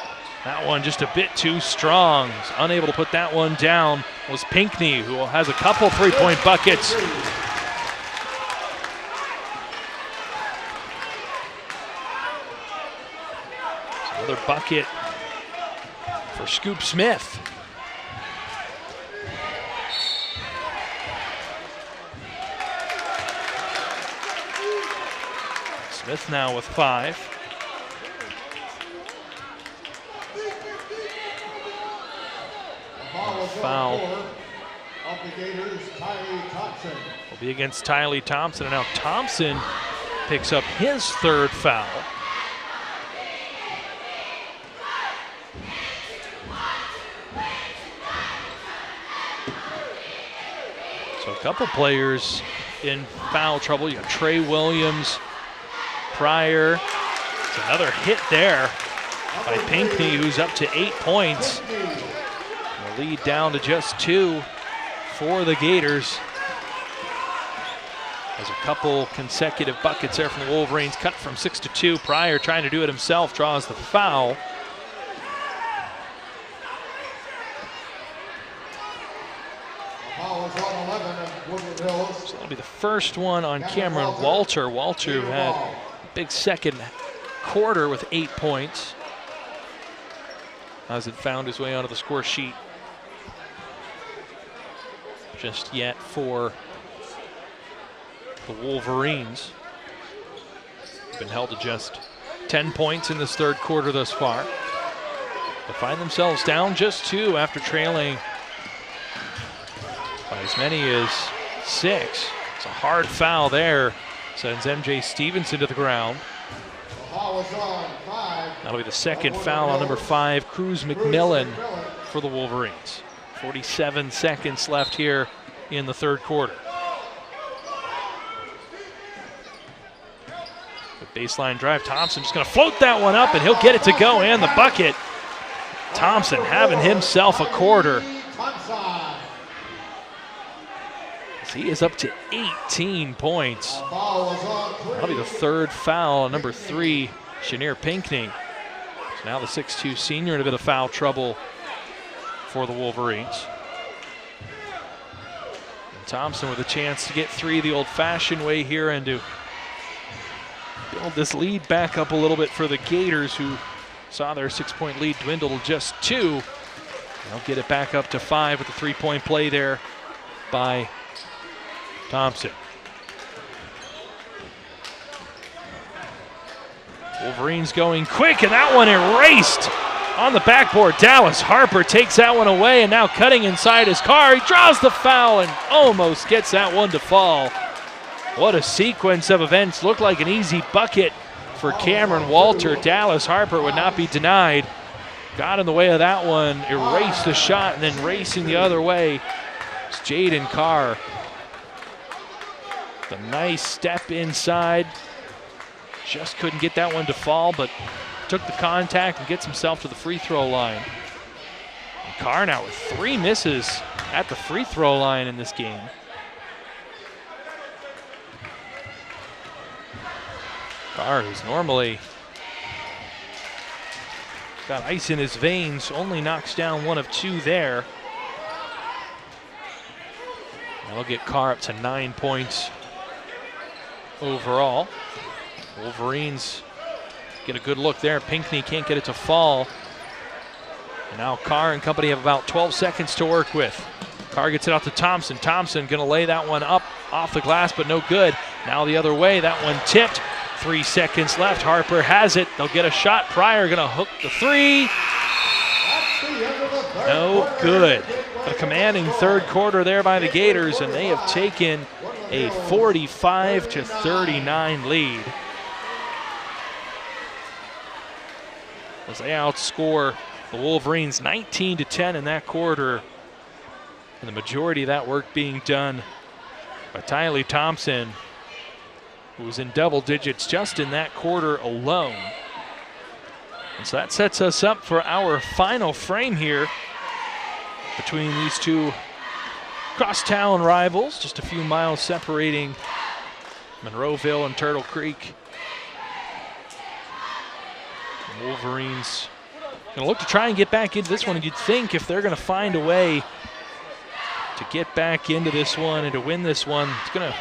Speaker 1: That one just a bit too strong. He's unable to put that one down. Was Pinckney, who has a couple three-point buckets. Another bucket for Scoop Smith. Smith now with 5. Foul
Speaker 2: of the Gators, Taili Thompson.
Speaker 1: Will be against Taili Thompson, and now Thompson picks up his 3rd foul. So a couple players in foul trouble. You got Trey Williams, Pryor. It's another hit there by Pinckney, who's up to 8 points. The lead down to just 2 for the Gators. There's a couple consecutive buckets there from the Wolverines, cut from 6 to 2. Pryor trying to do it himself, draws the foul.
Speaker 2: Foul is on 11 of Woodland Hills.
Speaker 1: So that'll be the first one on Cameron Walter. Walter who had a big second quarter with 8 points. Hasn't found his way onto the score sheet just yet for the Wolverines. Been held to just 10 points in this 3rd quarter thus far. They find themselves down just 2 after trailing by as many as 6. It's a hard foul there. Sends MJ Stevenson to the ground.
Speaker 2: Foul is on 5.
Speaker 1: That'll be the 2nd foul on number 5, Cruz McMillan for the Wolverines. 47 seconds left here in the 3rd quarter. The baseline drive, Thompson just gonna float that one up and he'll get it to go and the bucket. Thompson having himself a quarter. He is up to 18 points. That'll be the 3rd foul on number 3, Chenier Pinckney. So now the 6'2 senior in a bit of foul trouble for the Wolverines. And Thompson with a chance to get 3 the old-fashioned way here and to build this lead back up a little bit for the Gators, who saw their 6-point lead dwindle to just 2. They'll get it back up to 5 with the 3-point play there by Thompson. Wolverines going quick, and that one erased on the backboard. Dallas Harper takes that one away, and now cutting inside his car. He draws the foul and almost gets that one to fall. What a sequence of events. Looked like an easy bucket for Cameron Walter. Dallas Harper would not be denied. Got in the way of that one, erased the shot, and then racing the other way. It's Jaden Carr. The nice step inside. Just couldn't get that one to fall, but took the contact and gets himself to the free throw line. And Carr now with 3 misses at the free throw line in this game. Carr, who's normally got ice in his veins, only knocks down 1 of 2 there. That'll get Carr up to 9 points overall. Wolverines get a good look there. Pinckney can't get it to fall. And now Carr and company have about 12 seconds to work with. Carr gets it out to Thompson. Thompson gonna lay that one up off the glass, but no good. Now the other way, that one tipped. 3 seconds left, Harper has it. They'll get a shot. Pryor gonna hook the 3. No good. A commanding 3rd quarter there by the Gators, and they have taken a 45-39 lead. As they outscore the Wolverines 19-10 in that quarter. And the majority of that work being done by Taili Thompson, who was in double digits just in that quarter alone. And so that sets us up for our final frame here between these two crosstown rivals, just a few miles separating Monroeville and Turtle Creek. The Wolverines gonna look to try and get back into this one, and you'd think if they're gonna find a way to get back into this one and to win this one, it's gonna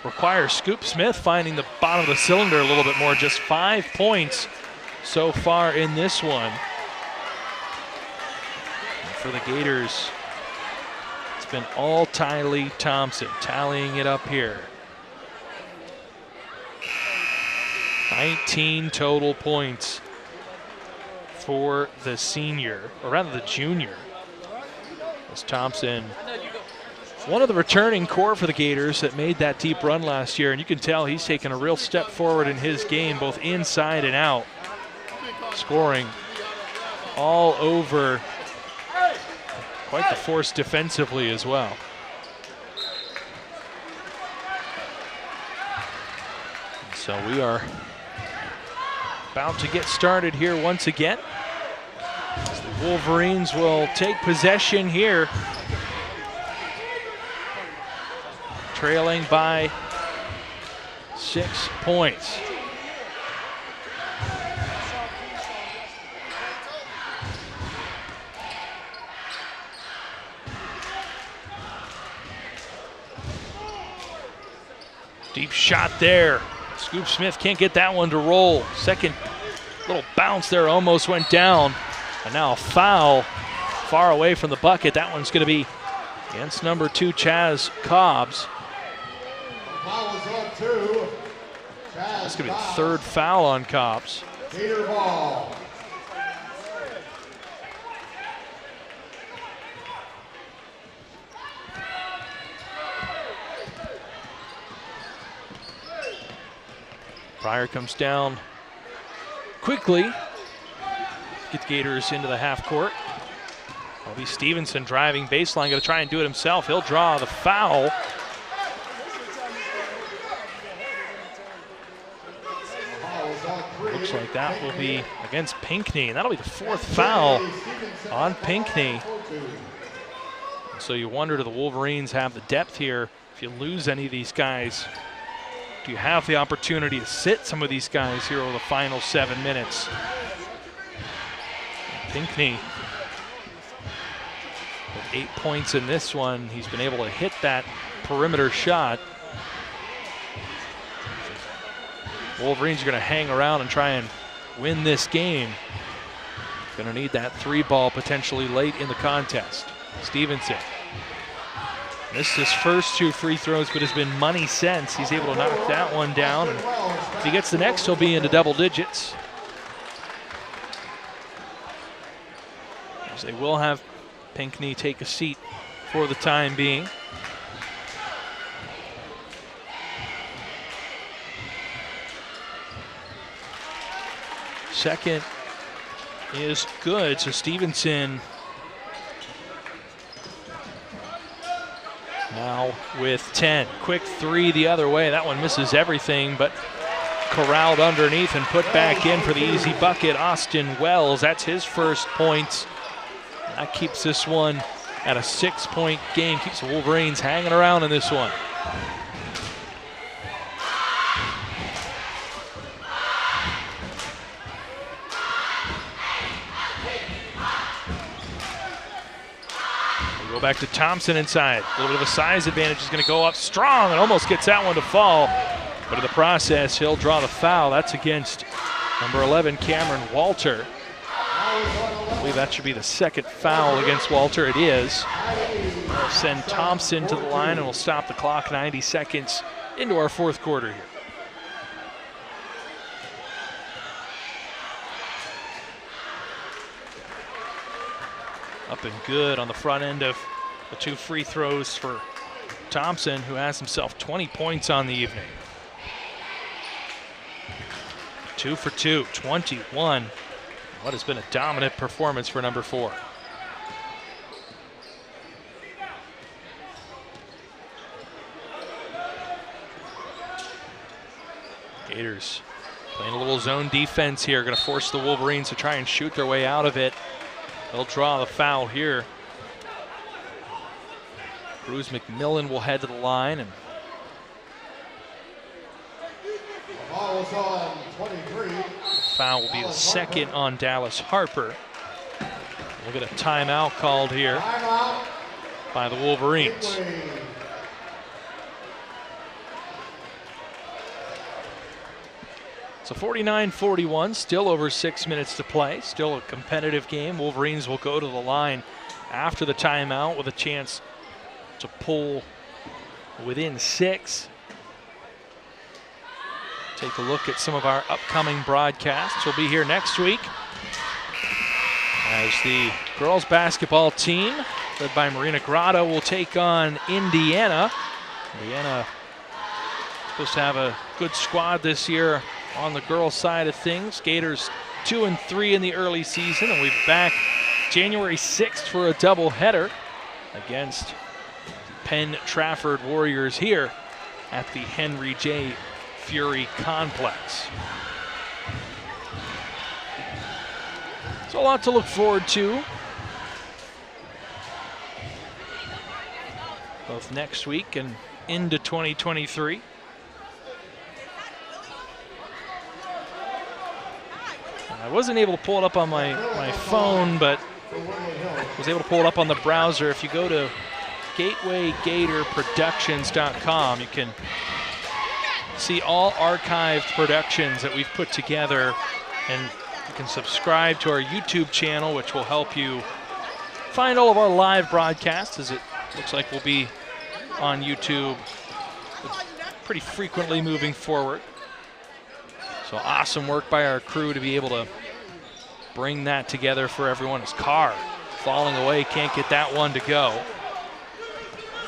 Speaker 1: require Scoop Smith finding the bottom of the cylinder a little bit more. Just 5 points so far in this one. And for the Gators, it's been all Taili Thompson tallying it up here. 19 total points for the senior, or rather the junior. As Thompson, one of the returning core for the Gators that made that deep run last year, and you can tell he's taken a real step forward in his game, both inside and out, scoring all over. Quite the force defensively as well. So we are about to get started here once again. The Wolverines will take possession here, trailing by 6 points. Deep shot there. Scoop Smith can't get that one to roll. Second little bounce there almost went down. And now a foul far away from the bucket. That one's going to be against number 2, Chaz Cobbs. That's going to be the third foul on Cobbs.
Speaker 2: Gator ball.
Speaker 1: Pryor comes down quickly. Get the Gators into the half court. Obi Stevenson driving baseline, going to try and do it himself. He'll draw the foul. Looks like that will be against Pinckney, and that'll be the 4th foul on Pinckney. So you wonder, do the Wolverines have the depth here? If you lose any of these guys, do you have the opportunity to sit some of these guys here over the final 7 minutes? Pinckney with 8 points in this one. He's been able to hit that perimeter shot. Wolverines are going to hang around and try and win this game. Going to need that 3-ball potentially late in the contest. Stevenson missed his first 2 free throws, but has been money since. He's able to knock that one down, and if he gets the next, he'll be into double digits. As they will have Pinckney take a seat for the time being. Second is good, so Stevenson now with 10. Quick 3 the other way. That one misses everything, but corralled underneath and put back in for the easy bucket. Austin Wells, that's his first points. That keeps this one at a 6-point game. Keeps the Wolverines hanging around in this one. Go back to Thompson inside. A little bit of a size advantage. Is going to go up strong and almost gets that one to fall. But in the process, he'll draw the foul. That's against number 11, Cameron Walter. I believe that should be the 2nd foul against Walter. It is. We'll send Thompson to the line and we'll stop the clock. 90 seconds into our 4th quarter here. Up and good on the front end of the 2 free throws for Thompson, who has himself 20 points on the evening. 2 for 2, 21. What has been a dominant performance for number 4. Gators playing a little zone defense here, going to force the Wolverines to try and shoot their way out of it. They'll draw the foul here. Cruz McMillan will head to the line, and
Speaker 2: The ball is on 23.
Speaker 1: the foul will be the 2nd on Dallas Harper. We'll get a timeout called here
Speaker 2: Timeout.
Speaker 1: by the Wolverines.
Speaker 2: Midway.
Speaker 1: So 49-41, still over 6 minutes to play. Still a competitive game. Wolverines will go to the line after the timeout with a chance to pull within 6. take a look at some of our upcoming broadcasts. We'll be here next week as the girls basketball team, led by Marina Grotto, will take on Indiana. Indiana supposed to have a good squad this year on the girls' side of things. Gators 2-3 in the early season, and we'll be back January 6th for a doubleheader against Penn Trafford Warriors here at the Henry J. Fury Complex. So a lot to look forward to, both next week and into 2023. I wasn't able to pull it up on my phone, but was able to pull it up on the browser. If you go to GatewayGatorProductions.com, you can see all archived productions that we've put together, and you can subscribe to our YouTube channel, which will help you find all of our live broadcasts, as it looks like we'll be on YouTube pretty frequently moving forward. So awesome work by our crew to be able to bring that together for everyone. His car falling away, can't get that one to go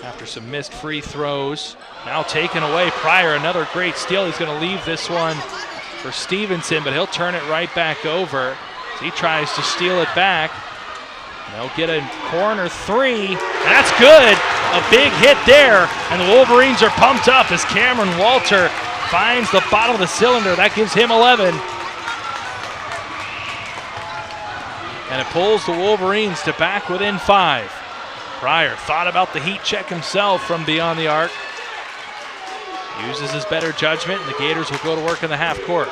Speaker 1: after some missed free throws. Now taken away. Pryor, another great steal. He's going to leave this one for Stevenson, but he'll turn it right back over as he tries to steal it back. And they'll get a corner three, and that's good. A big hit there, and the Wolverines are pumped up as Cameron Walter finds the bottom of the cylinder. That gives him 11. And it pulls the Wolverines to back within 5. Pryor thought about the heat check himself from beyond the arc. Uses his better judgment, and the Gators will go to work in the half court.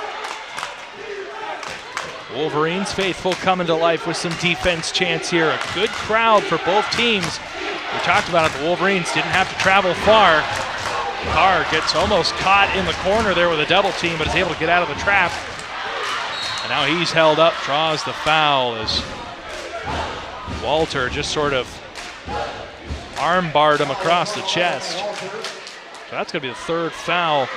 Speaker 1: Wolverines faithful coming to life with some defense chance here. A good crowd for both teams. We talked about it, the Wolverines didn't have to travel far. Carr gets almost caught in the corner there with a double team, but is able to get out of the trap. And now he's held up, draws the foul as Walter just sort of arm barred him across the chest. So that's going to be the third foul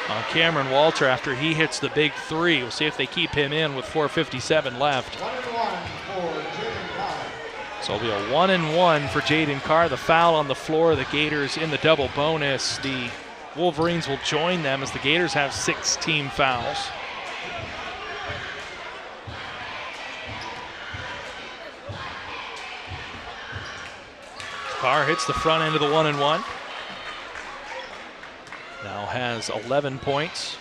Speaker 1: on Cameron Walter after he hits the big three. We'll see if they keep him in with 4:57 left. So it'll be a 1-and-1 for Jaden Carr. The foul on the floor, the Gators in the double bonus. The Wolverines will join them as the Gators have 6 team fouls. Carr hits the front end of the 1-and-1. Now has 11 points,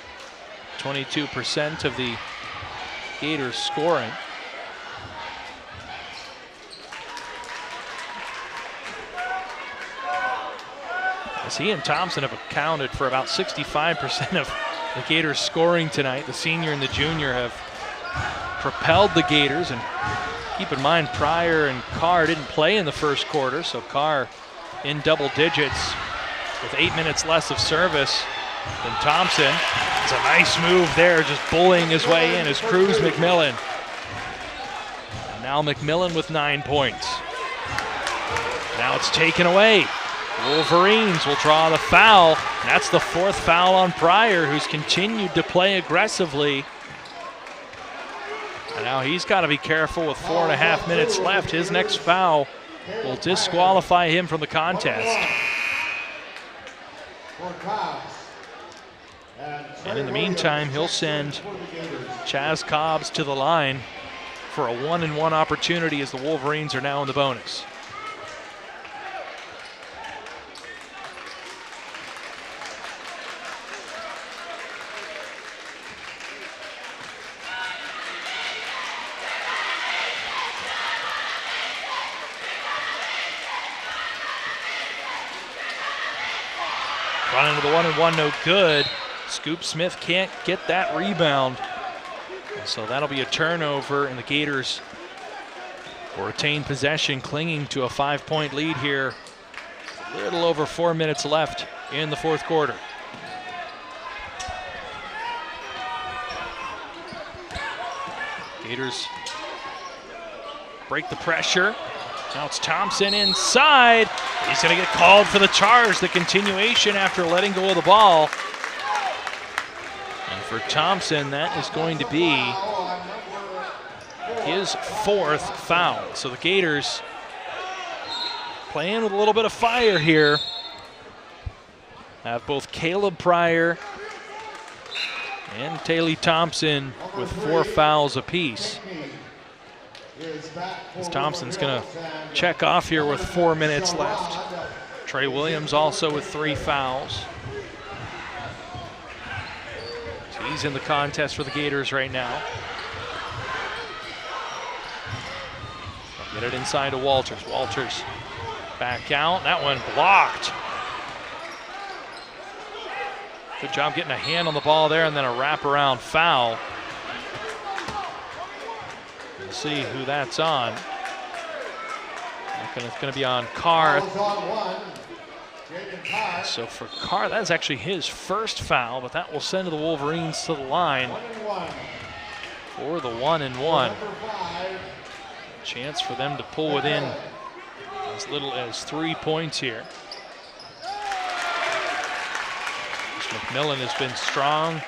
Speaker 1: 22% of the Gators scoring. As he and Thompson have accounted for about 65% of the Gators scoring tonight. The senior and the junior have propelled the Gators, and keep in mind Pryor and Carr didn't play in the first quarter, so Carr in double digits with 8 minutes less of service than Thompson. It's a nice move there, just bullying his way in as Cruz McMillan. And now McMillan with 9 points. Now it's taken away. Wolverines will draw the foul. And that's the 4th foul on Pryor, who's continued to play aggressively. And now he's got to be careful with 4.5 minutes left. His next foul will disqualify him from the contest. And in the meantime, he'll send Chaz Cobbs to the line for a 1-and-1 opportunity as the Wolverines are now in the bonus. Run into the 1-and-1, no good. Scoop Smith can't get that rebound. So that'll be a turnover, and the Gators will retain possession, clinging to a 5-point lead here. A little over 4 minutes left in the 4th quarter. Gators break the pressure. Now it's Thompson inside. He's going to get called for the charge, the continuation after letting go of the ball. And for Thompson, that is going to be his 4th foul. So the Gators playing with a little bit of fire here. Have both Caleb Pryor and Taili Thompson with 4 fouls apiece. As Thompson's going to check off here with 4 minutes left. Trey Williams also with 3 fouls. So he's in the contest for the Gators right now. Get it inside to Walters. Walters back out. That one blocked. Good job getting a hand on the ball there, and then a wraparound foul. We'll see who that's on. It's going to be on Carr. So for Carr, that's actually his 1st foul, but that will send the Wolverines to the line for the 1-and-1. Chance for them to pull within as little as 3 points here. McMillan has been strong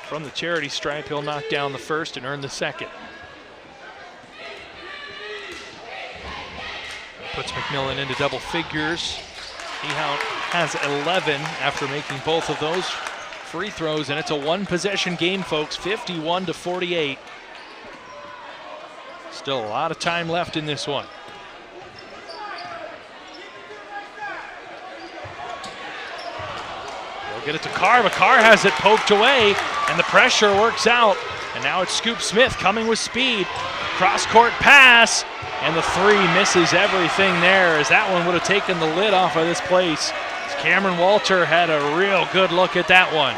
Speaker 1: from the charity stripe. He'll knock down the 1st and earn the 2nd. Puts McMillan into double figures. He has 11 after making both of those free throws, and it's a 1-possession game, folks, 51-48. Still a lot of time left in this one. They'll get it to Carr, but Carr has it poked away, and the pressure works out. And now it's Scoop Smith coming with speed. Cross-court pass, and the 3 misses everything there, as that one would have taken the lid off of this place. Cameron Walter had a real good look at that one.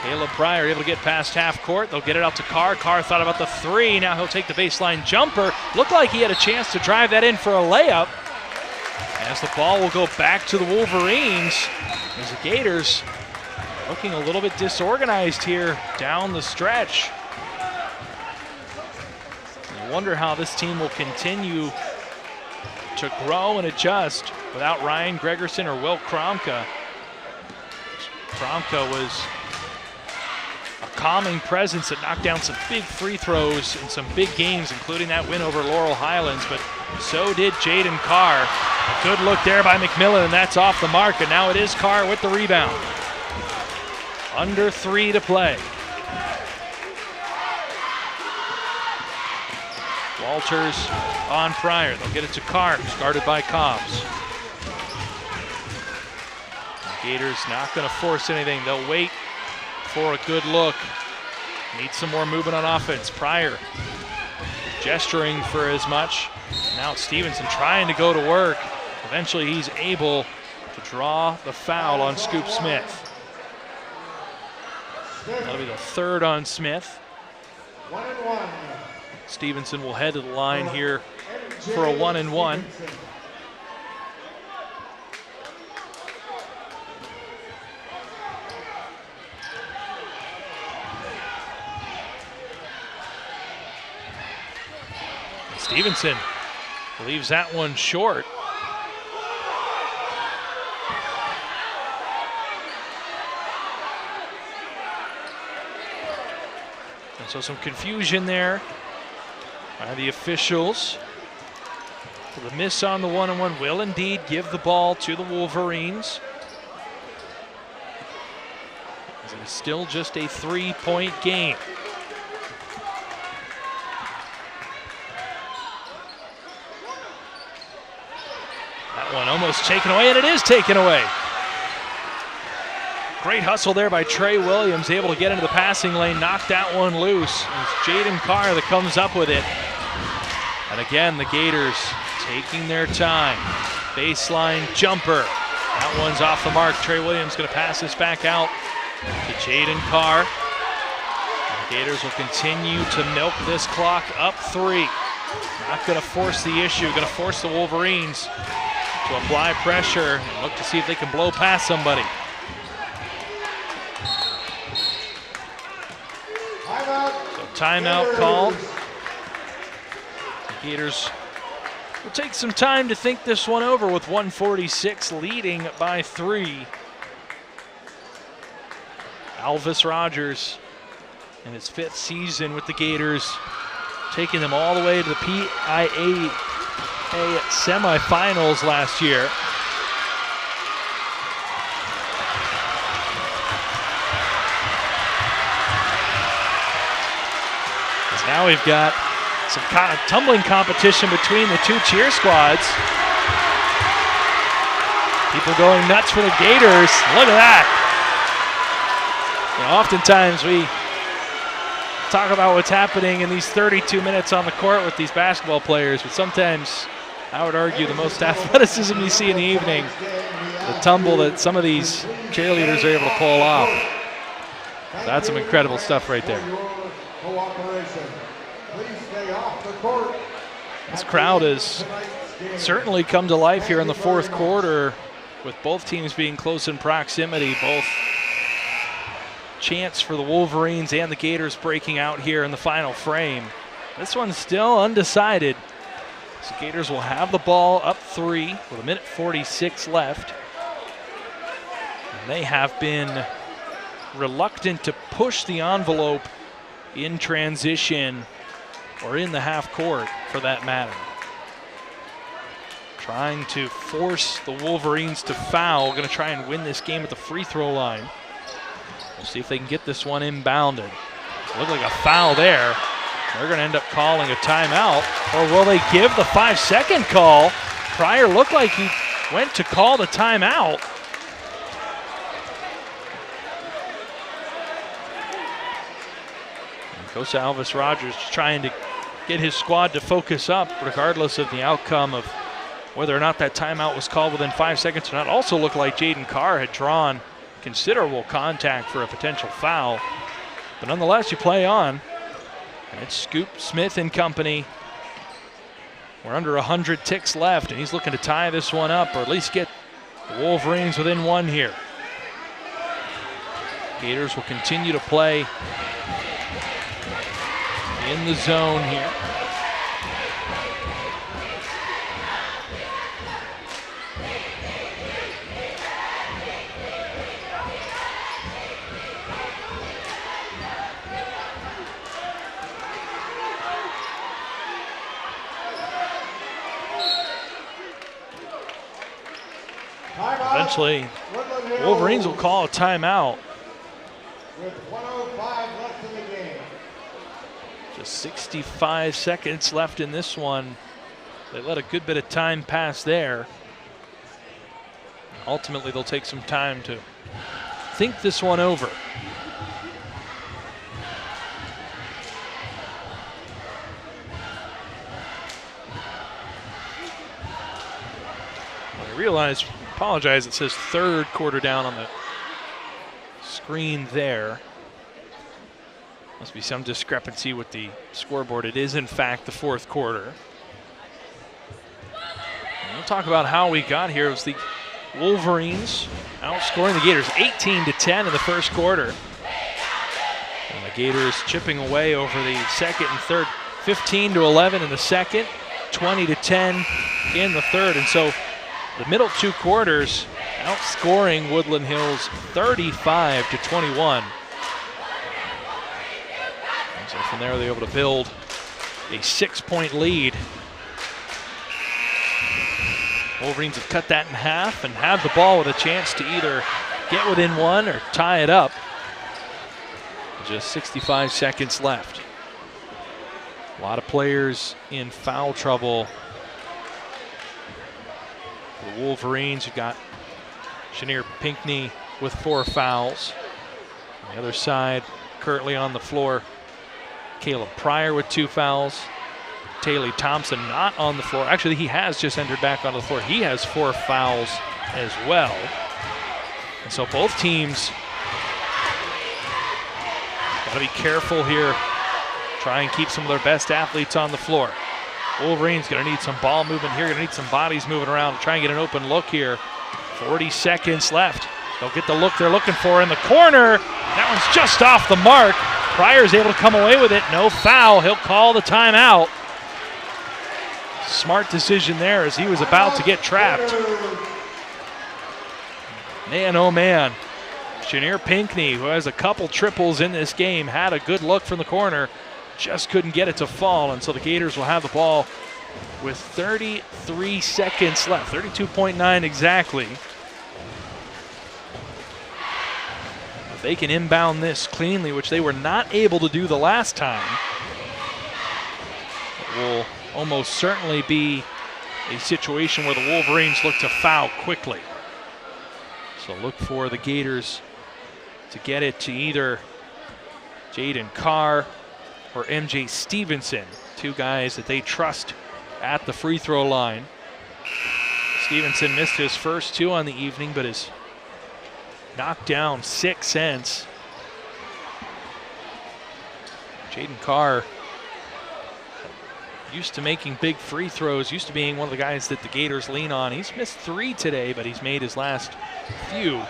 Speaker 1: Caleb Pryor able to get past half court. They'll get it out to Carr. Carr thought about the 3. Now he'll take the baseline jumper. Looked like he had a chance to drive that in for a layup. As the ball will go back to the Wolverines, as the Gators looking a little bit disorganized here down the stretch. I wonder how this team will continue to grow and adjust without Ryan Gregerson or Will Kromka. Kromka was a calming presence that knocked down some big free throws in some big games, including that win over Laurel Highlands, but so did Jaden Carr. A good look there by McMillan, and that's off the mark, and now it is Carr with the rebound. Under 3 to play. Walters on Pryor. They'll get it to Carr, who's guarded by Cobbs. The Gators not going to force anything. They'll wait for a good look. Need some more movement on offense. Pryor gesturing for as much. Now it's Stevenson trying to go to work. Eventually he's able to draw the foul on Scoop Smith. That'll be the 3rd on Smith.
Speaker 2: 1-and-1.
Speaker 1: Stevenson will head to the line here for a 1-and-1. Stevenson leaves that one short. And so some confusion there by the officials. The miss on the 1-and-1 will indeed give the ball to the Wolverines. It is still just a 3-point game. That one almost taken away, and it is taken away. Great hustle there by Trey Williams, able to get into the passing lane, knock that one loose. It's Jaden Carr that comes up with it. And again, the Gators taking their time. Baseline jumper. That one's off the mark. Trey Williams going to pass this back out to Jaden Carr. The Gators will continue to milk this clock up 3. Not going to force the issue, going to force the Wolverines to apply pressure and look to see if they can blow past somebody. So timeout called. The Gators will take some time to think this one over with 1:46 leading by 3. Alvis Rogers in his 5th season with the Gators, taking them all the way to the PIAA semifinals last year. Now we've got some kind of tumbling competition between the two cheer squads. People going nuts for the Gators. Look at that. You know, oftentimes we talk about what's happening in these 32 minutes on the court with these basketball players, but sometimes I would argue the most athleticism you see in the evening, the tumble that some of these cheerleaders are able to pull off. That's some incredible stuff right there. This crowd has certainly come to life here in the 4th quarter, with both teams being close in proximity. Both chants for the Wolverines and the Gators breaking out here in the final frame. This one's still undecided. So Gators will have the ball up 3 with 1:46 left. And they have been reluctant to push the envelope in transition or in the half court for that matter. Trying to force the Wolverines to foul. Going to try and win this game at the free throw line. We'll see if they can get this one inbounded. Look like a foul there. They're going to end up calling a timeout. Or will they give the 5-second call? Pryor looked like he went to call the timeout. Coach Alvis Rogers trying to get his squad to focus up regardless of the outcome of whether or not that timeout was called within 5 seconds or not. Also looked like Jaden Carr had drawn considerable contact for a potential foul. But nonetheless, you play on. And it's Scoop Smith and company. We're under 100 ticks left, and he's looking to tie this one up or at least get the Wolverines within 1 here. Gators will continue to play in the zone here. Eventually, Wolverines will call a timeout.
Speaker 2: With 1:05 left in the game.
Speaker 1: Just 65 seconds left in this one. They let a good bit of time pass there. Ultimately, they'll take some time to think this one over. I apologize, it says 3rd quarter down on the screen there. Must be some discrepancy with the scoreboard. It is, in fact, the 4th quarter. And we'll talk about how we got here. It was the Wolverines outscoring the Gators 18-10 in the 1st quarter. And the Gators chipping away over the 2nd and 3rd, 15-11 in the 2nd, 20-10 in the 3rd. And so the middle 2 quarters outscoring Woodland Hills 35-21. So from there, they're able to build a 6-point lead. Wolverines have cut that in half and have the ball with a chance to either get within 1 or tie it up. Just 65 seconds left. A lot of players in foul trouble. The Wolverines, you've got Chenier Pinckney with 4 fouls. On the other side, currently on the floor, Caleb Pryor with 2 fouls. Taili Thompson not on the floor. Actually, he has just entered back onto the floor. He has 4 fouls as well. And so both teams got to be careful here. Try and keep some of their best athletes on the floor. Wolverines going to need some ball movement here. Going to need some bodies moving around to try and get an open look here. 40 seconds left. They'll get the look they're looking for in the corner. That one's just off the mark. Pryor's able to come away with it. No foul. He'll call the timeout. Smart decision there as he was about to get trapped. Man, oh man. Janier Pinckney, who has a couple triples in this game, had a good look from the corner, just couldn't get it to fall, and so the Gators will have the ball with 33 seconds left, 32.9 exactly. If they can inbound this cleanly, which they were not able to do the last time, it will almost certainly be a situation where the Wolverines look to foul quickly. So look for the Gators to get it to either Jaden Carr or MJ Stevenson, two guys that they trust at the free throw line. Stevenson missed his first two on the evening, but has knocked down 6 since. Jaden Carr, used to making big free throws, used to being one of the guys that the Gators lean on. He's missed 3 today, but he's made his last few.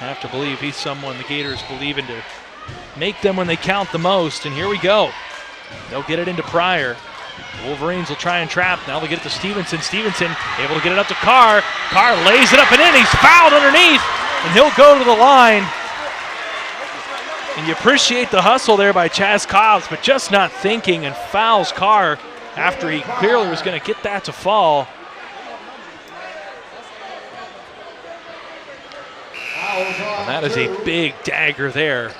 Speaker 1: I have to believe he's someone the Gators believe in to make them when they count the most, and here we go. They'll get it into Pryor. The Wolverines will try and trap. Now they'll get it to Stevenson. Stevenson able to get it up to Carr. Carr lays it up and in. He's fouled underneath, and he'll go to the line. And you appreciate the hustle there by Chaz Cobbs, but just not thinking, and fouls Carr after he clearly was going to get that to fall. And that is a big dagger there.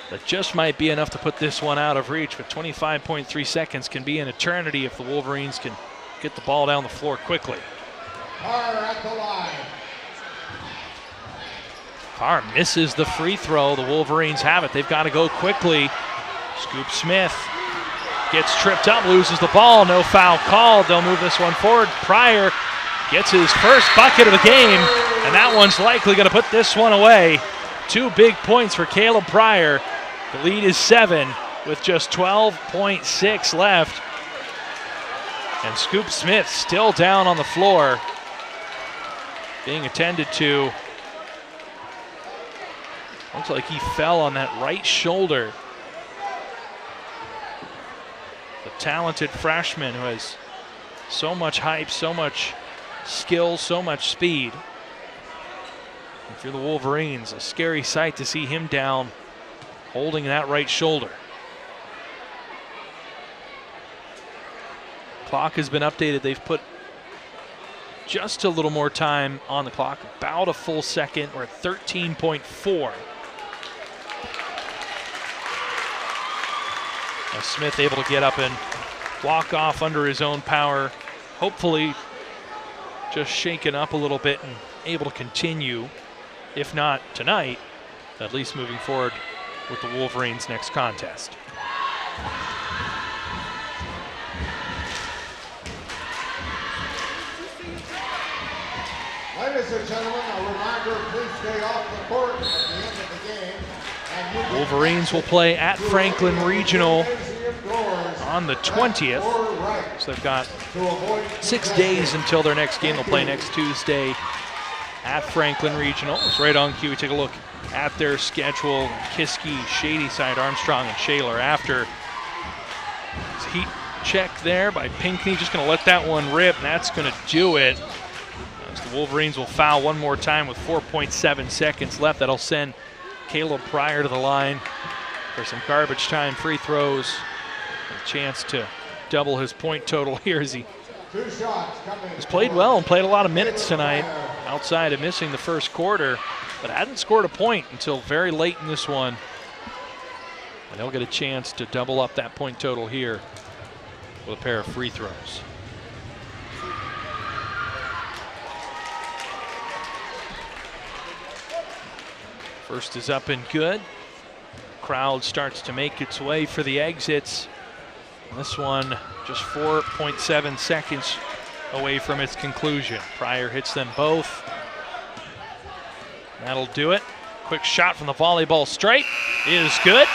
Speaker 1: That just might be enough to put this one out of reach, but 25.3 seconds can be an eternity if the Wolverines can get the ball down the floor quickly.
Speaker 2: Carr at the line.
Speaker 1: Carr misses the free throw. The Wolverines have it. They've got to go quickly. Scoop Smith gets tripped up, loses the ball. No foul called. They'll move this one forward. Pryor gets his first bucket of the game, and that one's likely going to put this one away. 2 big points for Caleb Pryor. The lead is 7 with just 12.6 left. And Scoop Smith still down on the floor, being attended to. Looks like he fell on that right shoulder. The talented freshman who has so much hype, so much skill, so much speed. If you're the Wolverines, a scary sight to see him down holding that right shoulder. Clock has been updated. They've put just a little more time on the clock, about a full second. We're at 13.4. Smith able to get up and walk off under his own power, hopefully just shaken up a little bit and able to continue, if not tonight, at least moving forward with the Wolverines' next contest.
Speaker 2: Ladies and gentlemen, a reminder, please stay off the court at the end of the game.
Speaker 1: Wolverines will play at Franklin Regional on the 20th. So they've got 6 days until their next game. They'll play next Tuesday at Franklin Regional. It's right on cue. We take a look at their schedule. Kiski, Shadyside, Armstrong, and Shaler after. Heat check there by Pinckney. Just going to let that one rip, and that's going to do it. As the Wolverines will foul one more time with 4.7 seconds left. That'll send Caleb Pryor to the line for some garbage time free throws. A chance to double his point total here as he has played well and played a lot of minutes tonight outside of missing the first quarter, but hadn't scored a point until very late in this one. And he'll get a chance to double up that point total here with a pair of free throws. First is up and good. Crowd starts to make its way for the exits. This one just 4.7 seconds away from its conclusion. Pryor hits them both. That'll do it. Quick shot from the volleyball stripe is good.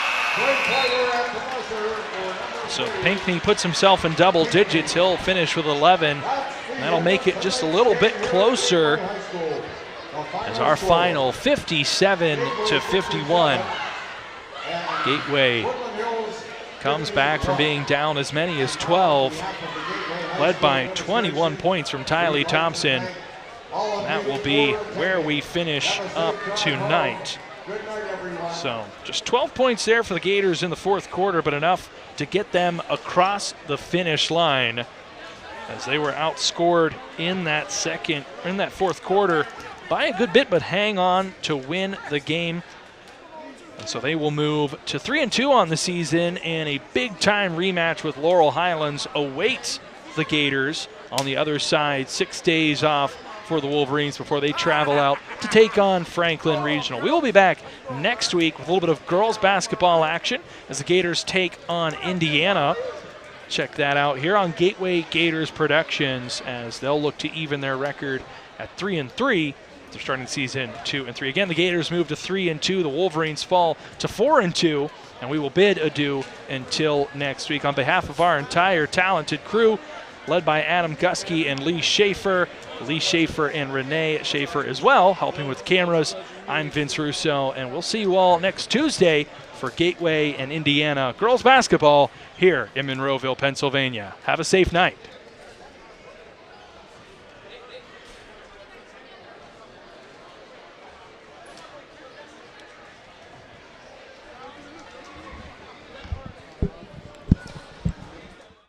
Speaker 1: So Pinckney puts himself in double digits. He'll finish with 11. That'll make it just a little bit closer as our final 57-51. Gateway comes back from being down as many as 12, led by 21 points from Taili Thompson. That will be where we finish up tonight. So just 12 points there for the Gators in the fourth quarter, but enough to get them across the finish line as they were outscored in that fourth quarter by a good bit, but hang on to win the game. And so they will move to 3-2 on the season, and a big-time rematch with Laurel Highlands awaits the Gators on the other side. 6 days off for the Wolverines before they travel out to take on Franklin Regional. We will be back next week with a little bit of girls basketball action as the Gators take on Indiana. Check that out here on Gateway Gators Productions as they'll look to even their record at 3-3. They're starting the season 2-3. Again, the Gators move to 3-2. The Wolverines fall to 4-2, and we will bid adieu until next week. On behalf of our entire talented crew, led by Adam Gusky and Lee Schaefer and Renee Schaefer as well, helping with cameras. I'm Vince Russo, and we'll see you all next Tuesday for Gateway and Indiana girls basketball here in Monroeville, Pennsylvania. Have a safe night.